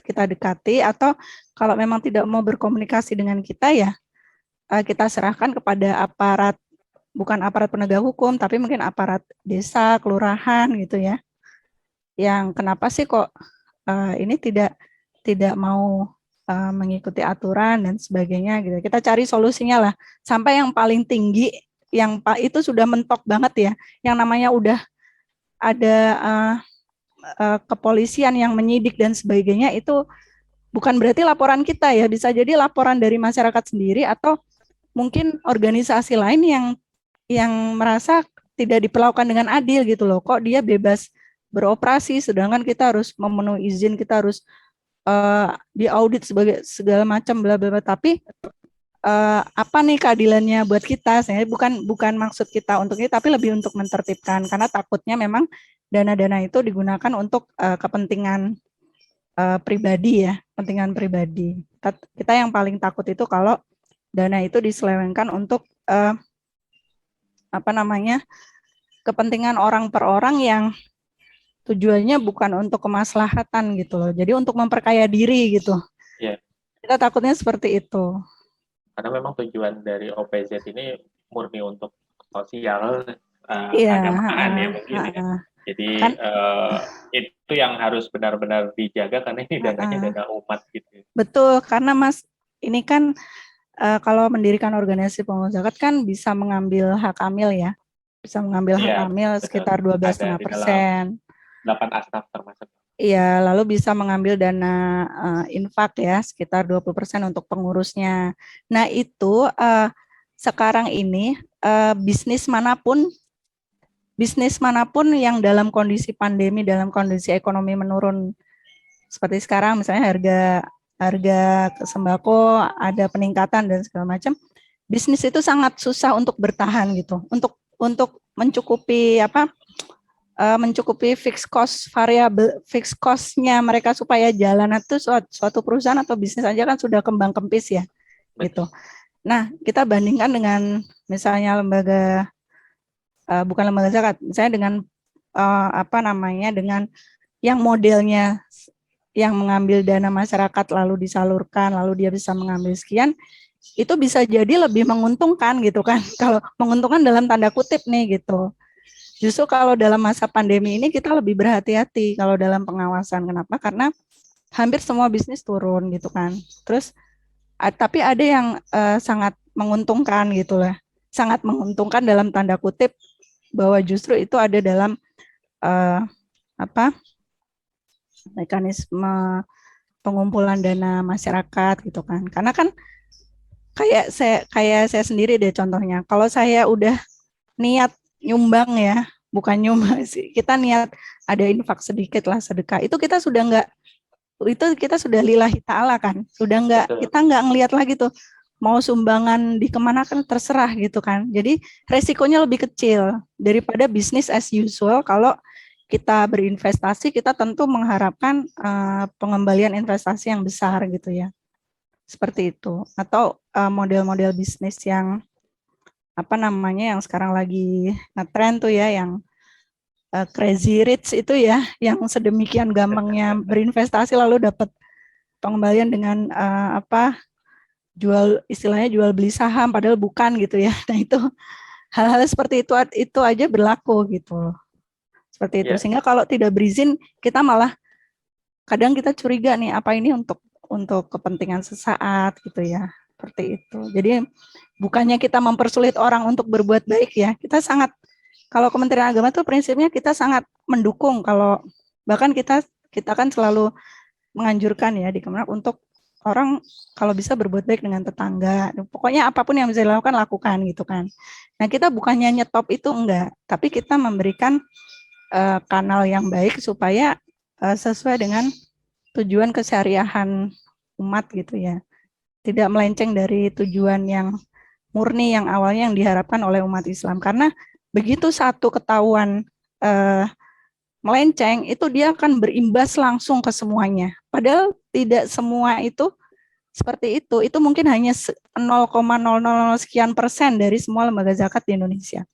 Speaker 1: kita dekati, atau kalau memang tidak mau berkomunikasi dengan kita ya, kita serahkan kepada aparat, bukan aparat penegak hukum, tapi mungkin aparat desa, kelurahan gitu ya. Yang kenapa sih kok ini tidak mau mengikuti aturan dan sebagainya gitu. Kita cari solusinya lah. Sampai yang paling tinggi, yang itu sudah mentok banget ya. Yang namanya udah ada kepolisian yang menyidik dan sebagainya, itu bukan berarti laporan kita ya. Bisa jadi laporan dari masyarakat sendiri, atau mungkin organisasi lain yang merasa tidak diperlakukan dengan adil gitu loh. Kok dia bebas beroperasi, sedangkan kita harus memenuhi izin, kita harus diaudit sebagai segala macam bla bla. Tapi apa nih keadilannya buat kita? Saya bukan maksud kita untuk ini, tapi lebih untuk mentertibkan, karena takutnya memang dana-dana itu digunakan untuk kepentingan pribadi ya, kepentingan pribadi. Kita yang paling takut itu kalau dana itu diselewengkan untuk kepentingan orang per orang yang tujuannya bukan untuk kemaslahatan gitu loh. Jadi untuk memperkaya diri gitu.
Speaker 2: Yeah.
Speaker 1: Kita takutnya seperti itu.
Speaker 2: Karena memang tujuan dari OPZ ini murni untuk sosial
Speaker 1: Iya,
Speaker 2: keagamaan ya mungkin ya. Jadi
Speaker 1: kan
Speaker 2: itu yang harus benar-benar dijaga karena ini dananya dana umat gitu.
Speaker 1: betul, karena Mas ini kan kalau mendirikan organisasi pengurus zakat kan bisa mengambil hak amil ya, bisa mengambil hak
Speaker 2: Iya,
Speaker 1: amil
Speaker 2: betul.
Speaker 1: sekitar
Speaker 2: Ada di dalam
Speaker 1: 12,5%.
Speaker 2: 8 asnaf termasuk.
Speaker 1: Iya, lalu bisa mengambil dana infak ya sekitar 20% untuk pengurusnya. Nah itu sekarang ini bisnis manapun yang dalam kondisi pandemi, dalam kondisi ekonomi menurun seperti sekarang, misalnya harga sembako ada peningkatan dan segala macam, bisnis itu sangat susah untuk bertahan gitu, untuk mencukupi fixed cost variabel fixed cost-nya mereka supaya jalan itu suatu perusahaan atau bisnis aja kan sudah kembang kempis ya gitu. Nah kita bandingkan dengan misalnya bukan lembaga zakat, misalnya dengan dengan yang modelnya yang mengambil dana masyarakat lalu disalurkan lalu dia bisa mengambil sekian, itu bisa jadi lebih menguntungkan gitu kan. Kalau menguntungkan dalam tanda kutip nih gitu. Justru kalau dalam masa pandemi ini kita lebih berhati-hati kalau dalam pengawasan. Kenapa? Karena hampir semua bisnis turun gitu kan. Terus tapi ada yang sangat menguntungkan gitu lah. Sangat menguntungkan dalam tanda kutip bahwa justru itu ada dalam uh, mekanisme pengumpulan dana masyarakat gitu kan. Karena kan kayak saya sendiri deh contohnya. Kalau saya udah niat nyumbang ya, bukan nyumbang sih. Kita niat ada infak sedikit lah, sedekah. Itu kita sudah lillahi ta'ala kan. Kita nggak ngelihat lagi tuh mau sumbangan di kemana kan terserah gitu kan. Jadi resikonya lebih kecil daripada bisnis as usual. Kalau kita berinvestasi, kita tentu mengharapkan pengembalian investasi yang besar gitu ya. Seperti itu. Atau model-model bisnis yang yang sekarang lagi ngetren tuh ya, yang crazy rich itu ya, yang sedemikian gampangnya berinvestasi lalu dapat pengembalian dengan istilahnya jual beli saham padahal bukan gitu ya. Nah itu hal-hal seperti itu aja berlaku gitu. Seperti itu. Sehingga kalau tidak berizin kita malah kadang kita curiga nih apa ini untuk kepentingan sesaat gitu ya. Seperti itu. Jadi bukannya kita mempersulit orang untuk berbuat baik ya. Kalau Kementerian Agama itu prinsipnya kita sangat mendukung, kalau bahkan kita kan selalu menganjurkan ya di Kemenag untuk orang kalau bisa berbuat baik dengan tetangga. Pokoknya apapun yang bisa dilakukan, lakukan gitu kan. Nah kita bukannya nyetop itu enggak, tapi kita memberikan kanal yang baik supaya sesuai dengan tujuan kesyariahan umat gitu ya. Tidak melenceng dari tujuan yang murni yang awalnya yang diharapkan oleh umat Islam. Karena begitu satu ketahuan melenceng, itu dia akan berimbas langsung ke semuanya. Padahal tidak semua itu seperti itu. Itu mungkin hanya 0,000 sekian persen dari semua lembaga zakat di Indonesia.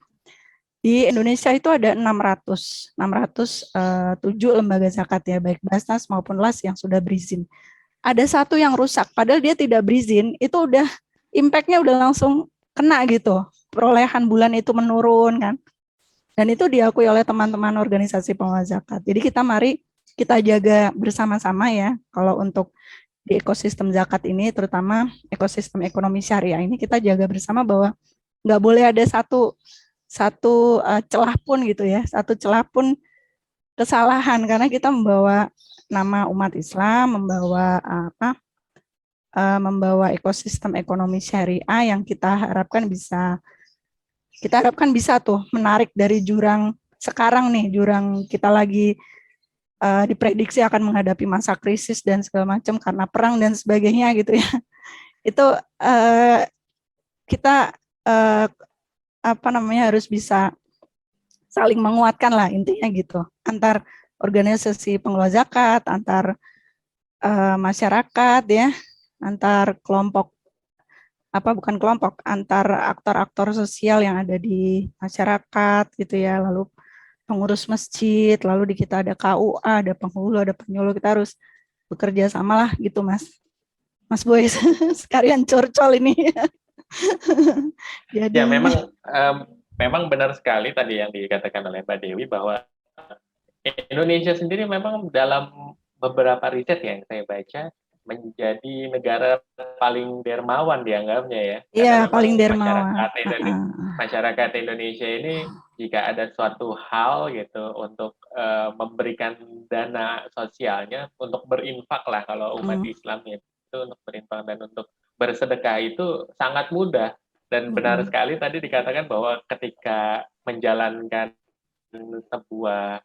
Speaker 1: Di Indonesia itu ada 607 lembaga zakat ya, baik Basnas maupun LAS yang sudah berizin. Ada satu yang rusak, padahal dia tidak berizin, itu udah impact-nya udah langsung kena gitu. Perolehan bulan itu menurun kan. Dan itu diakui oleh teman-teman organisasi pengelola zakat. Jadi mari kita jaga bersama-sama ya. Kalau untuk di ekosistem zakat ini, terutama ekosistem ekonomi syariah ini, kita jaga bersama bahwa nggak boleh ada satu celah pun gitu ya, satu celah pun kesalahan, karena kita membawa nama umat Islam, membawa ekosistem ekonomi syariah yang kita harapkan bisa tuh menarik dari jurang sekarang nih, jurang kita lagi diprediksi akan menghadapi masa krisis dan segala macam karena perang dan sebagainya gitu ya. Itu kita harus bisa saling menguatkan lah intinya gitu, antar organisasi pengelola zakat, antar masyarakat ya, antar kelompok antar aktor-aktor sosial yang ada di masyarakat gitu ya, lalu pengurus masjid, lalu di kita ada KUA, ada penghulu, ada penyuluh, kita harus bekerja sama lah gitu Mas Boy, sekalian curcol ini. Jadi
Speaker 2: Ya, memang benar sekali tadi yang dikatakan oleh Mbak Dewi bahwa Indonesia sendiri memang dalam beberapa riset yang saya baca menjadi negara paling dermawan dianggapnya ya,
Speaker 1: iya
Speaker 2: karena
Speaker 1: paling
Speaker 2: memang
Speaker 1: dermawan.
Speaker 2: masyarakat Indonesia ini jika ada suatu hal gitu untuk memberikan dana sosialnya untuk berinfak lah kalau umat
Speaker 1: Mm,
Speaker 2: Islam itu untuk berinfak dan untuk bersedekah itu sangat mudah dan benar
Speaker 1: mm,
Speaker 2: sekali tadi dikatakan bahwa ketika menjalankan sebuah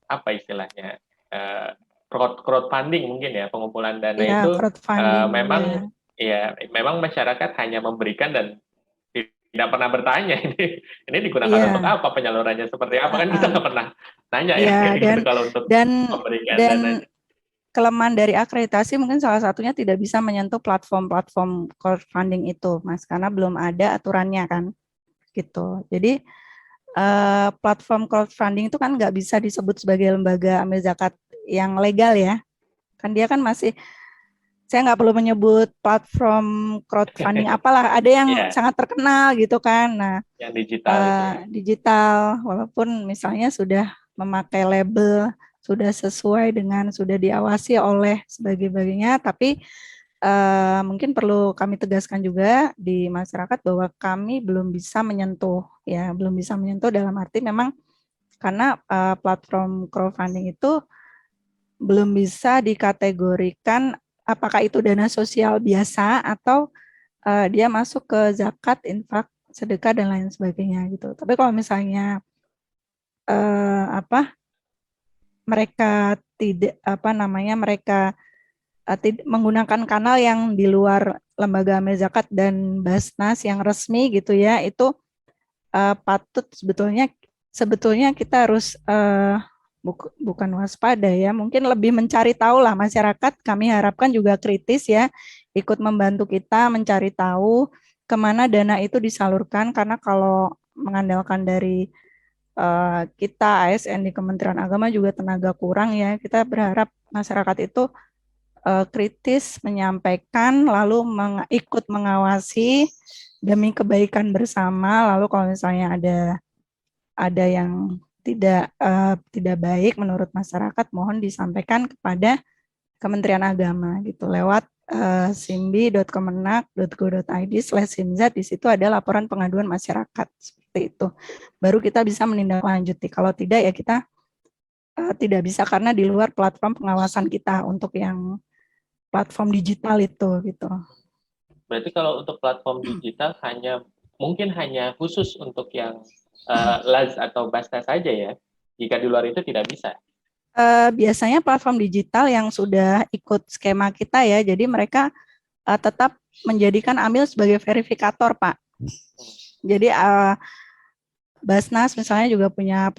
Speaker 2: apa istilahnya eh, crowdfunding mungkin ya pengumpulan dana
Speaker 1: ya
Speaker 2: itu
Speaker 1: crowdfunding ya.
Speaker 2: memang masyarakat hanya memberikan dan tidak pernah bertanya ini digunakan untuk
Speaker 1: Iya,
Speaker 2: apa penyalurannya seperti apa kan kita
Speaker 1: uh,
Speaker 2: nggak pernah tanya ya
Speaker 1: iya
Speaker 2: kayak gitu
Speaker 1: dan
Speaker 2: kalau untuk
Speaker 1: dan
Speaker 2: memberikan
Speaker 1: dan
Speaker 2: dananya.
Speaker 1: kelemahan dari akreditasi mungkin salah satunya tidak bisa menyentuh platform-platform crowdfunding itu, Mas, karena belum ada aturannya kan, gitu. Jadi platform crowdfunding itu kan nggak bisa disebut sebagai lembaga amil zakat yang legal ya, kan dia kan masih, saya nggak perlu menyebut platform crowdfunding apalah, ada yang
Speaker 2: Ya,
Speaker 1: sangat terkenal gitu kan. Nah,
Speaker 2: yang digital itu ya.
Speaker 1: digital walaupun misalnya sudah memakai label, sudah sesuai dengan, sudah diawasi oleh sebagainya, tapi mungkin perlu kami tegaskan juga di masyarakat bahwa kami belum bisa menyentuh, ya belum bisa menyentuh dalam arti memang karena platform crowdfunding itu belum bisa dikategorikan apakah itu dana sosial biasa atau dia masuk ke zakat, infak, sedekah dan lain sebagainya gitu. Tapi kalau misalnya apa mereka tidak apa namanya mereka menggunakan kanal yang di luar lembaga amil zakat dan Basnas yang resmi gitu ya, itu patut sebetulnya sebetulnya kita harus bukan waspada ya, mungkin lebih mencari tahu lah masyarakat. Kami harapkan juga kritis ya, ikut membantu kita mencari tahu kemana dana itu disalurkan, karena kalau mengandalkan dari kita ASN di Kementerian Agama juga tenaga kurang ya. Kita berharap masyarakat itu kritis menyampaikan, lalu ikut mengawasi demi kebaikan bersama. Lalu kalau misalnya ada yang tidak baik menurut masyarakat, mohon disampaikan kepada Kementerian Agama gitu lewat simbi.kemenak.go.id/simzat. Di situ ada laporan pengaduan masyarakat seperti itu. Baru kita bisa menindaklanjuti. Kalau tidak ya kita tidak bisa karena di luar platform pengawasan kita untuk yang platform digital itu gitu.
Speaker 2: Berarti kalau untuk platform digital mungkin hanya khusus untuk yang LAS atau BASNA saja ya. Jika di luar itu tidak bisa.
Speaker 1: Biasanya platform digital yang sudah ikut skema kita ya, jadi mereka tetap menjadikan Amil sebagai verifikator, Pak. Jadi Basnas misalnya juga punya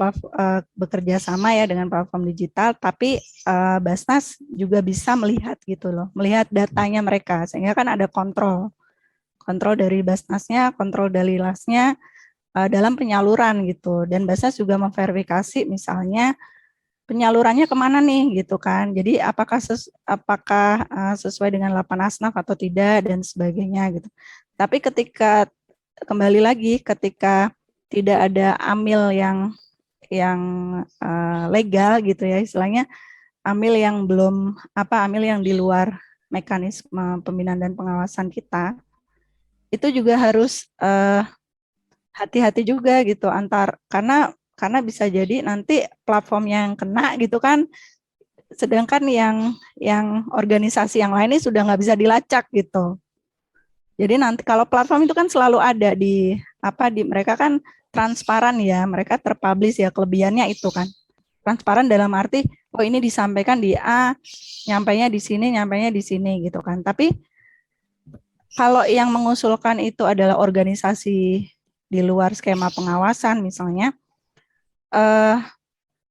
Speaker 1: bekerja sama ya dengan platform digital, tapi Basnas juga bisa melihat gitu loh, melihat datanya mereka, sehingga kan ada kontrol dari Basnasnya, kontrol dari LAS-nya dalam penyaluran gitu, dan Basnas juga memverifikasi misalnya penyalurannya kemana nih gitu kan, jadi apakah sesuai dengan 8 asnaf atau tidak dan sebagainya gitu. Tapi kembali lagi ketika tidak ada amil yang legal gitu ya, istilahnya amil yang belum amil yang di luar mekanisme pembinaan dan pengawasan kita, itu juga harus hati-hati juga gitu karena bisa jadi nanti platform yang kena gitu kan, sedangkan yang organisasi yang lain ini sudah nggak bisa dilacak gitu. Jadi nanti kalau platform itu kan selalu ada di mereka kan transparan ya, mereka terpublish ya, kelebihannya itu kan. Transparan dalam arti oh ini disampaikan di A, nyampainya di sini gitu kan. Tapi kalau yang mengusulkan itu adalah organisasi di luar skema pengawasan misalnya, eh,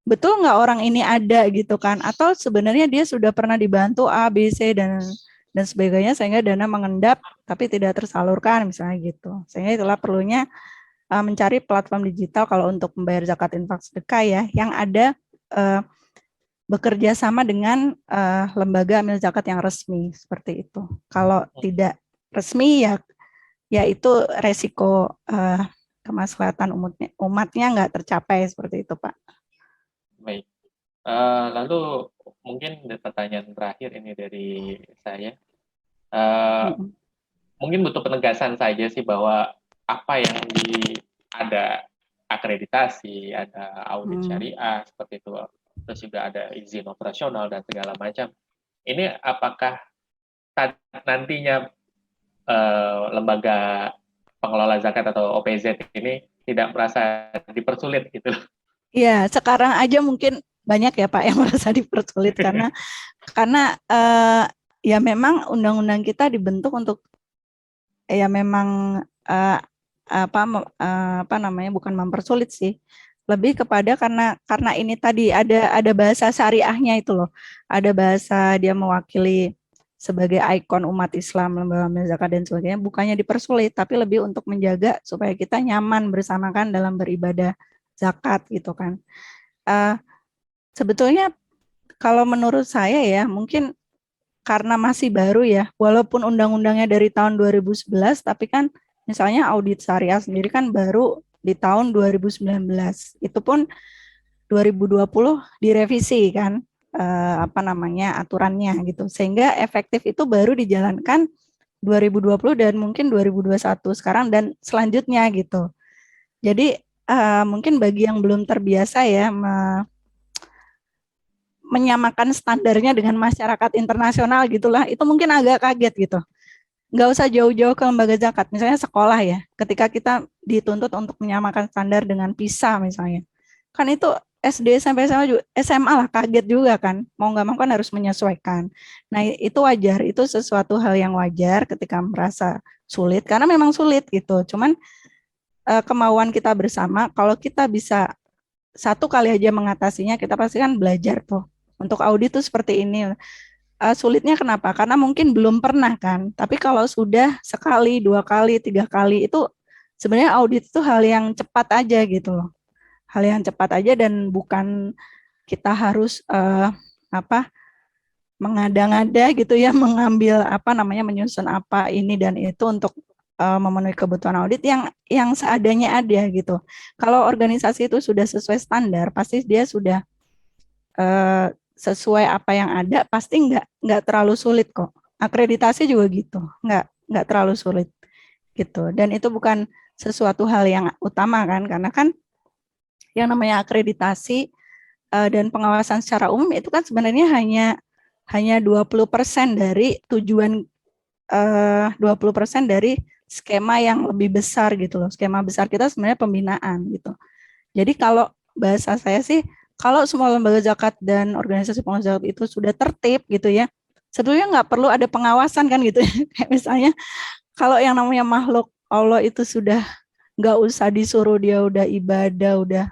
Speaker 1: betul nggak orang ini ada gitu kan? Atau sebenarnya dia sudah pernah dibantu A, B, C dan sebagainya sehingga dana mengendap tapi tidak tersalurkan misalnya gitu. Sehingga itulah perlunya mencari platform digital kalau untuk membayar zakat infak sedekah ya, yang ada bekerja sama dengan lembaga amil zakat yang resmi seperti itu. Kalau tidak resmi ya ya itu resiko kemaslahatan umatnya nggak tercapai seperti itu, Pak.
Speaker 2: Baik. Lalu mungkin pertanyaan terakhir ini dari saya.
Speaker 1: Mm-mm.
Speaker 2: Mungkin butuh penegasan saja sih bahwa apa yang ada akreditasi, ada audit
Speaker 1: Mm.
Speaker 2: syariah seperti itu, terus juga ada izin operasional dan segala macam. Ini apakah nantinya lembaga pengelola zakat atau OPZ ini tidak merasa dipersulit gitu?
Speaker 1: Ya, sekarang aja mungkin banyak ya Pak yang merasa dipersulit karena ya memang undang-undang kita dibentuk untuk ya memang eh, apa namanya bukan mempersulit sih, lebih kepada karena ini tadi ada bahasa syariahnya itu loh, ada bahasa dia mewakili sebagai ikon umat Islam, lembaga amil zakat dan sebagainya, bukannya dipersulit tapi lebih untuk menjaga supaya kita nyaman bersama kan dalam beribadah zakat gitu kan. Eh, Sebetulnya kalau menurut saya ya mungkin karena masih baru ya, walaupun undang-undangnya dari tahun 2011, tapi kan misalnya audit syariah sendiri kan baru di tahun 2019. Itu pun 2020 direvisi kan apa namanya aturannya gitu. Sehingga efektif itu baru dijalankan 2020 dan mungkin 2021 sekarang dan selanjutnya gitu. Jadi mungkin bagi yang belum terbiasa ya menyamakan standarnya dengan masyarakat internasional gitulah, itu mungkin agak kaget gitu. Nggak usah jauh-jauh ke lembaga zakat, misalnya sekolah ya, ketika kita dituntut untuk menyamakan standar dengan PISA misalnya, kan itu SD sampai SMA juga, SMA lah kaget juga kan, mau nggak mau kan harus menyesuaikan. Nah itu wajar, itu sesuatu hal yang wajar ketika merasa sulit, karena memang sulit gitu. Cuman kemauan kita bersama, kalau kita bisa satu kali aja mengatasinya, kita pasti kan belajar tuh. Untuk audit tuh seperti ini. Sulitnya kenapa? Karena mungkin belum pernah kan. Tapi kalau sudah sekali, dua kali, tiga kali itu sebenarnya audit itu hal yang cepat aja gitu loh. Hal yang cepat aja dan bukan kita harus apa mengada-ngada gitu ya, mengambil apa namanya menyusun apa ini dan itu untuk memenuhi kebutuhan audit yang seadanya ada gitu. Kalau organisasi itu sudah sesuai standar, pasti dia sudah eh, sesuai apa yang ada, pasti nggak terlalu sulit kok. Akreditasi juga gitu, nggak terlalu sulit gitu. Dan itu bukan sesuatu hal yang utama kan, karena kan yang namanya akreditasi dan pengawasan secara umum itu kan sebenarnya hanya 20% dari tujuan 20% dari skema yang lebih besar gitu loh. Skema besar kita sebenarnya pembinaan gitu. Jadi kalau bahasa saya sih, kalau semua lembaga zakat dan organisasi pengelola zakat itu sudah tertib gitu ya, sebetulnya nggak perlu ada pengawasan kan gitu ya. Kayak misalnya kalau yang namanya makhluk Allah itu sudah nggak usah disuruh, dia udah ibadah, udah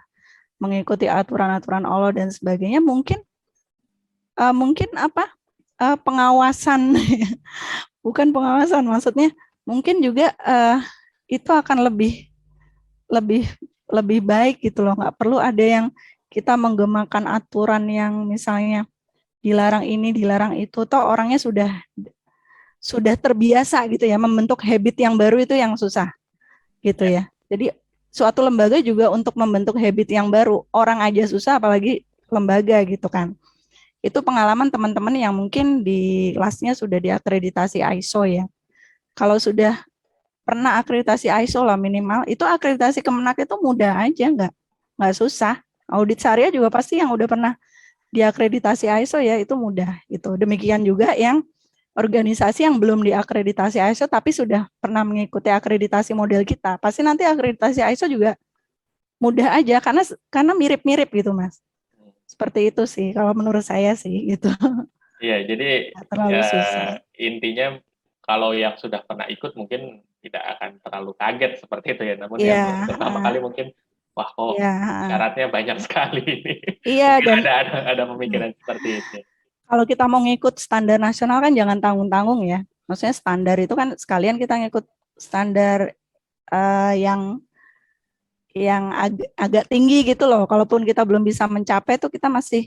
Speaker 1: mengikuti aturan-aturan Allah dan sebagainya, mungkin apa pengawasan bukan pengawasan, maksudnya mungkin juga itu akan lebih lebih lebih baik gitu loh, nggak perlu ada yang kita menggemakan aturan yang misalnya dilarang ini dilarang itu, toh orangnya sudah terbiasa gitu ya, membentuk habit yang baru itu yang susah gitu
Speaker 2: Ya.
Speaker 1: ya. Jadi suatu lembaga juga untuk membentuk habit yang baru orang aja susah, apalagi lembaga gitu kan. Itu pengalaman teman-teman yang mungkin di kelasnya sudah diakreditasi ISO ya. Kalau sudah pernah akreditasi ISO lah minimal, itu akreditasi Kemenak itu mudah aja, nggak susah. Audit syariah juga pasti yang udah pernah diakreditasi ISO ya itu mudah gitu. Demikian juga yang organisasi yang belum diakreditasi ISO tapi sudah pernah mengikuti akreditasi model kita, pasti nanti akreditasi ISO juga mudah aja karena mirip-mirip gitu Mas. Seperti itu sih kalau menurut saya sih gitu.
Speaker 2: Iya, jadi
Speaker 1: Nggak terlalu
Speaker 2: ya,
Speaker 1: susah.
Speaker 2: intinya kalau yang sudah pernah ikut mungkin tidak akan terlalu kaget seperti itu ya. Namun
Speaker 1: Iya,
Speaker 2: yang baru pertama kali mungkin, wah kok
Speaker 1: iya,
Speaker 2: syaratnya banyak sekali ini.
Speaker 1: iya
Speaker 2: Mungkin
Speaker 1: dan
Speaker 2: ada pemikiran seperti itu.
Speaker 1: kalau kita mau ngikut standar nasional kan jangan tanggung-tanggung ya. Maksudnya standar itu kan sekalian kita ngikut standar yang agak tinggi gitu loh. Kalaupun kita belum bisa mencapai itu kita masih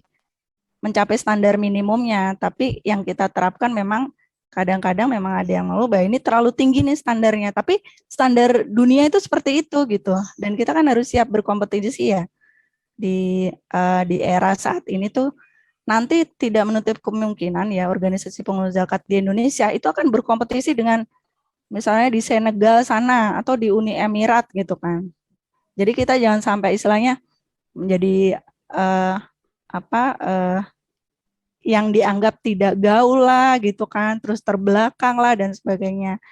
Speaker 1: mencapai standar minimumnya, tapi yang kita terapkan memang kadang-kadang memang ada yang mengeluh bahwa ini terlalu tinggi nih standarnya, tapi standar dunia itu seperti itu gitu. Dan kita kan harus siap berkompetisi ya di era saat ini tuh. Nanti tidak menutup kemungkinan ya organisasi pengelola zakat di Indonesia itu akan berkompetisi dengan misalnya di Senegal sana atau di Uni Emirat gitu kan. Jadi kita jangan sampai istilahnya menjadi apa yang dianggap tidak gaul lah gitu kan, terus terbelakang lah dan sebagainya.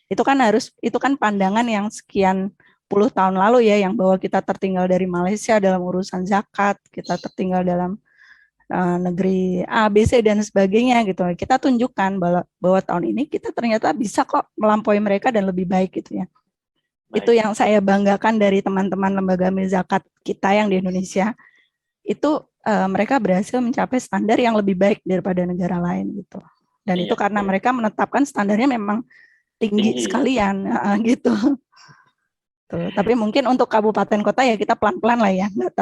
Speaker 1: Itu kan pandangan yang sekian puluh tahun lalu ya, yang bahwa kita tertinggal dari Malaysia dalam urusan zakat, kita tertinggal dalam negeri A, B, C dan sebagainya gitu. Kita tunjukkan bahwa tahun ini kita ternyata bisa kok melampaui mereka dan lebih baik gitu ya.
Speaker 2: Baik.
Speaker 1: Itu yang saya banggakan dari teman-teman lembaga amil zakat kita yang di Indonesia. Itu mereka berhasil mencapai standar yang lebih baik daripada negara lain gitu. Dan itu karena mereka menetapkan standarnya memang tinggi sekalian gitu. Tuh, tapi mungkin untuk kabupaten kota ya kita pelan-pelan lah ya, nggak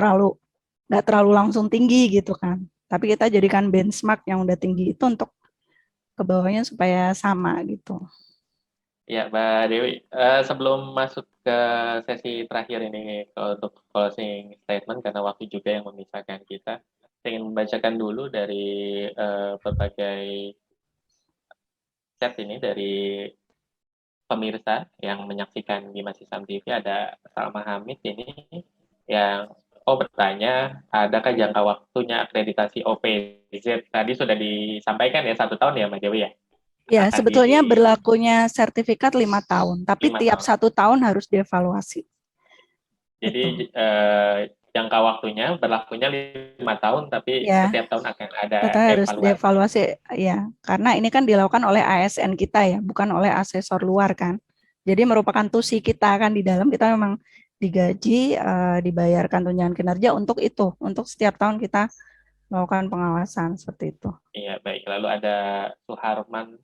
Speaker 1: terlalu langsung tinggi gitu kan. Tapi kita jadikan benchmark yang udah tinggi itu untuk ke bawahnya supaya sama gitu.
Speaker 2: Ya, Mbak Dewi, sebelum masuk ke sesi terakhir ini untuk closing statement karena waktu juga yang memisahkan kita, saya ingin membacakan dulu dari berbagai chat ini dari pemirsa yang menyaksikan Bimas Islam TV. Ada Salma Hamid ini yang bertanya, adakah jangka waktunya akreditasi OPZ? Tadi sudah disampaikan ya 1 tahun ya Mbak Dewi ya?
Speaker 1: Ya, sebetulnya berlakunya sertifikat 5 tahun, tapi tiap 1 tahun harus dievaluasi.
Speaker 2: Jadi jangka waktunya berlakunya 5 tahun, tapi
Speaker 1: ya,
Speaker 2: setiap tahun akan ada
Speaker 1: harus dievaluasi ya, karena ini kan dilakukan oleh ASN kita ya, bukan oleh asesor luar kan. Jadi merupakan tusi kita kan di dalam, kita memang digaji, dibayarkan tunjangan kinerja untuk itu, untuk setiap tahun kita melakukan pengawasan seperti itu.
Speaker 2: Iya, baik. Lalu ada Suharman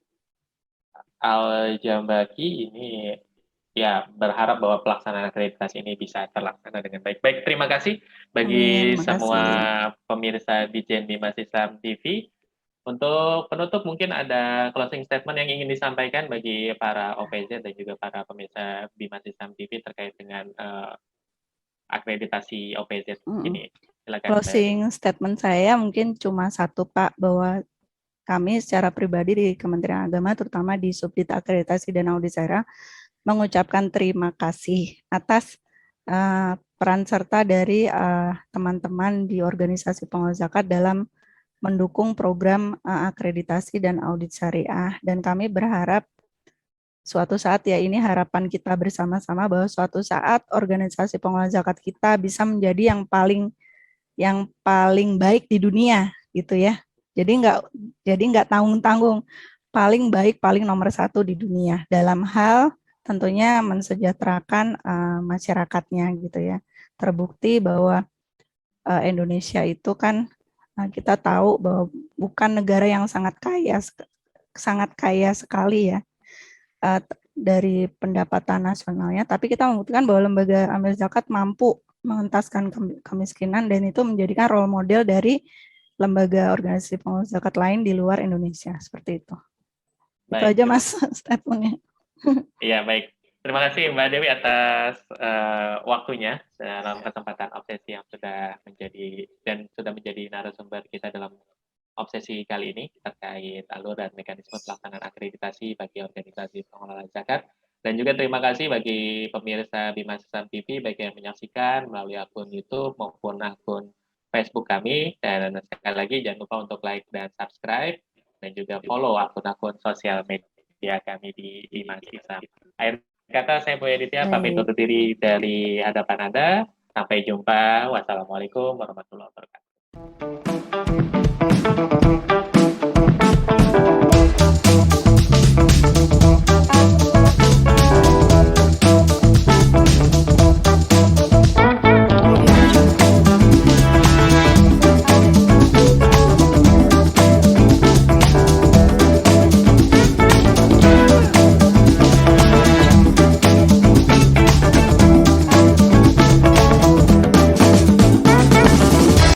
Speaker 2: Al-Jambaki ini ya berharap bahwa pelaksanaan akreditasi ini bisa terlaksana dengan baik. Baik, terima kasih bagi semua pemirsa di Dijen Bimas Islam TV. Untuk penutup mungkin ada closing statement yang ingin disampaikan bagi para OPZ dan juga para pemirsa Bimas Islam TV terkait dengan akreditasi OPZ ini. Silakan.
Speaker 1: Closing statement saya mungkin cuma satu Pak, bahwa kami secara pribadi di Kementerian Agama, terutama di Subdit Akreditasi dan Audit Syariah, mengucapkan terima kasih atas peran serta dari teman-teman di organisasi pengelola zakat dalam mendukung program akreditasi dan audit syariah. Dan kami berharap suatu saat ya, ini harapan kita bersama-sama, bahwa suatu saat organisasi pengelola zakat kita bisa menjadi yang paling baik di dunia gitu ya. Jadi nggak tanggung-tanggung, paling baik, paling nomor 1 di dunia dalam hal tentunya mensejahterakan masyarakatnya gitu ya. Terbukti bahwa Indonesia itu kan kita tahu bahwa bukan negara yang sangat kaya sekali ya dari pendapatan nasionalnya, tapi kita membuktikan bahwa lembaga amil zakat mampu mengentaskan kemiskinan dan itu menjadikan role model dari lembaga organisasi pengelola zakat lain di luar Indonesia, seperti itu. Baik, itu aja Mas statementnya.
Speaker 2: Iya, baik. Terima kasih Mbak Dewi atas waktunya dalam kesempatan obsesi yang sudah menjadi narasumber kita dalam obsesi kali ini terkait alur dan mekanisme pelaksanaan akreditasi bagi organisasi pengelola zakat. Dan juga terima kasih bagi pemirsa Bimas Islam TV baik yang menyaksikan melalui akun YouTube maupun akun Facebook kami. Dan sekali lagi jangan lupa untuk like dan subscribe dan juga follow akun-akun sosial media kami di Bimas Islam. Akhir kata, saya Boy Aditya pamit undur diri dari hadapan Anda. Sampai jumpa. Wassalamualaikum warahmatullahi wabarakatuh.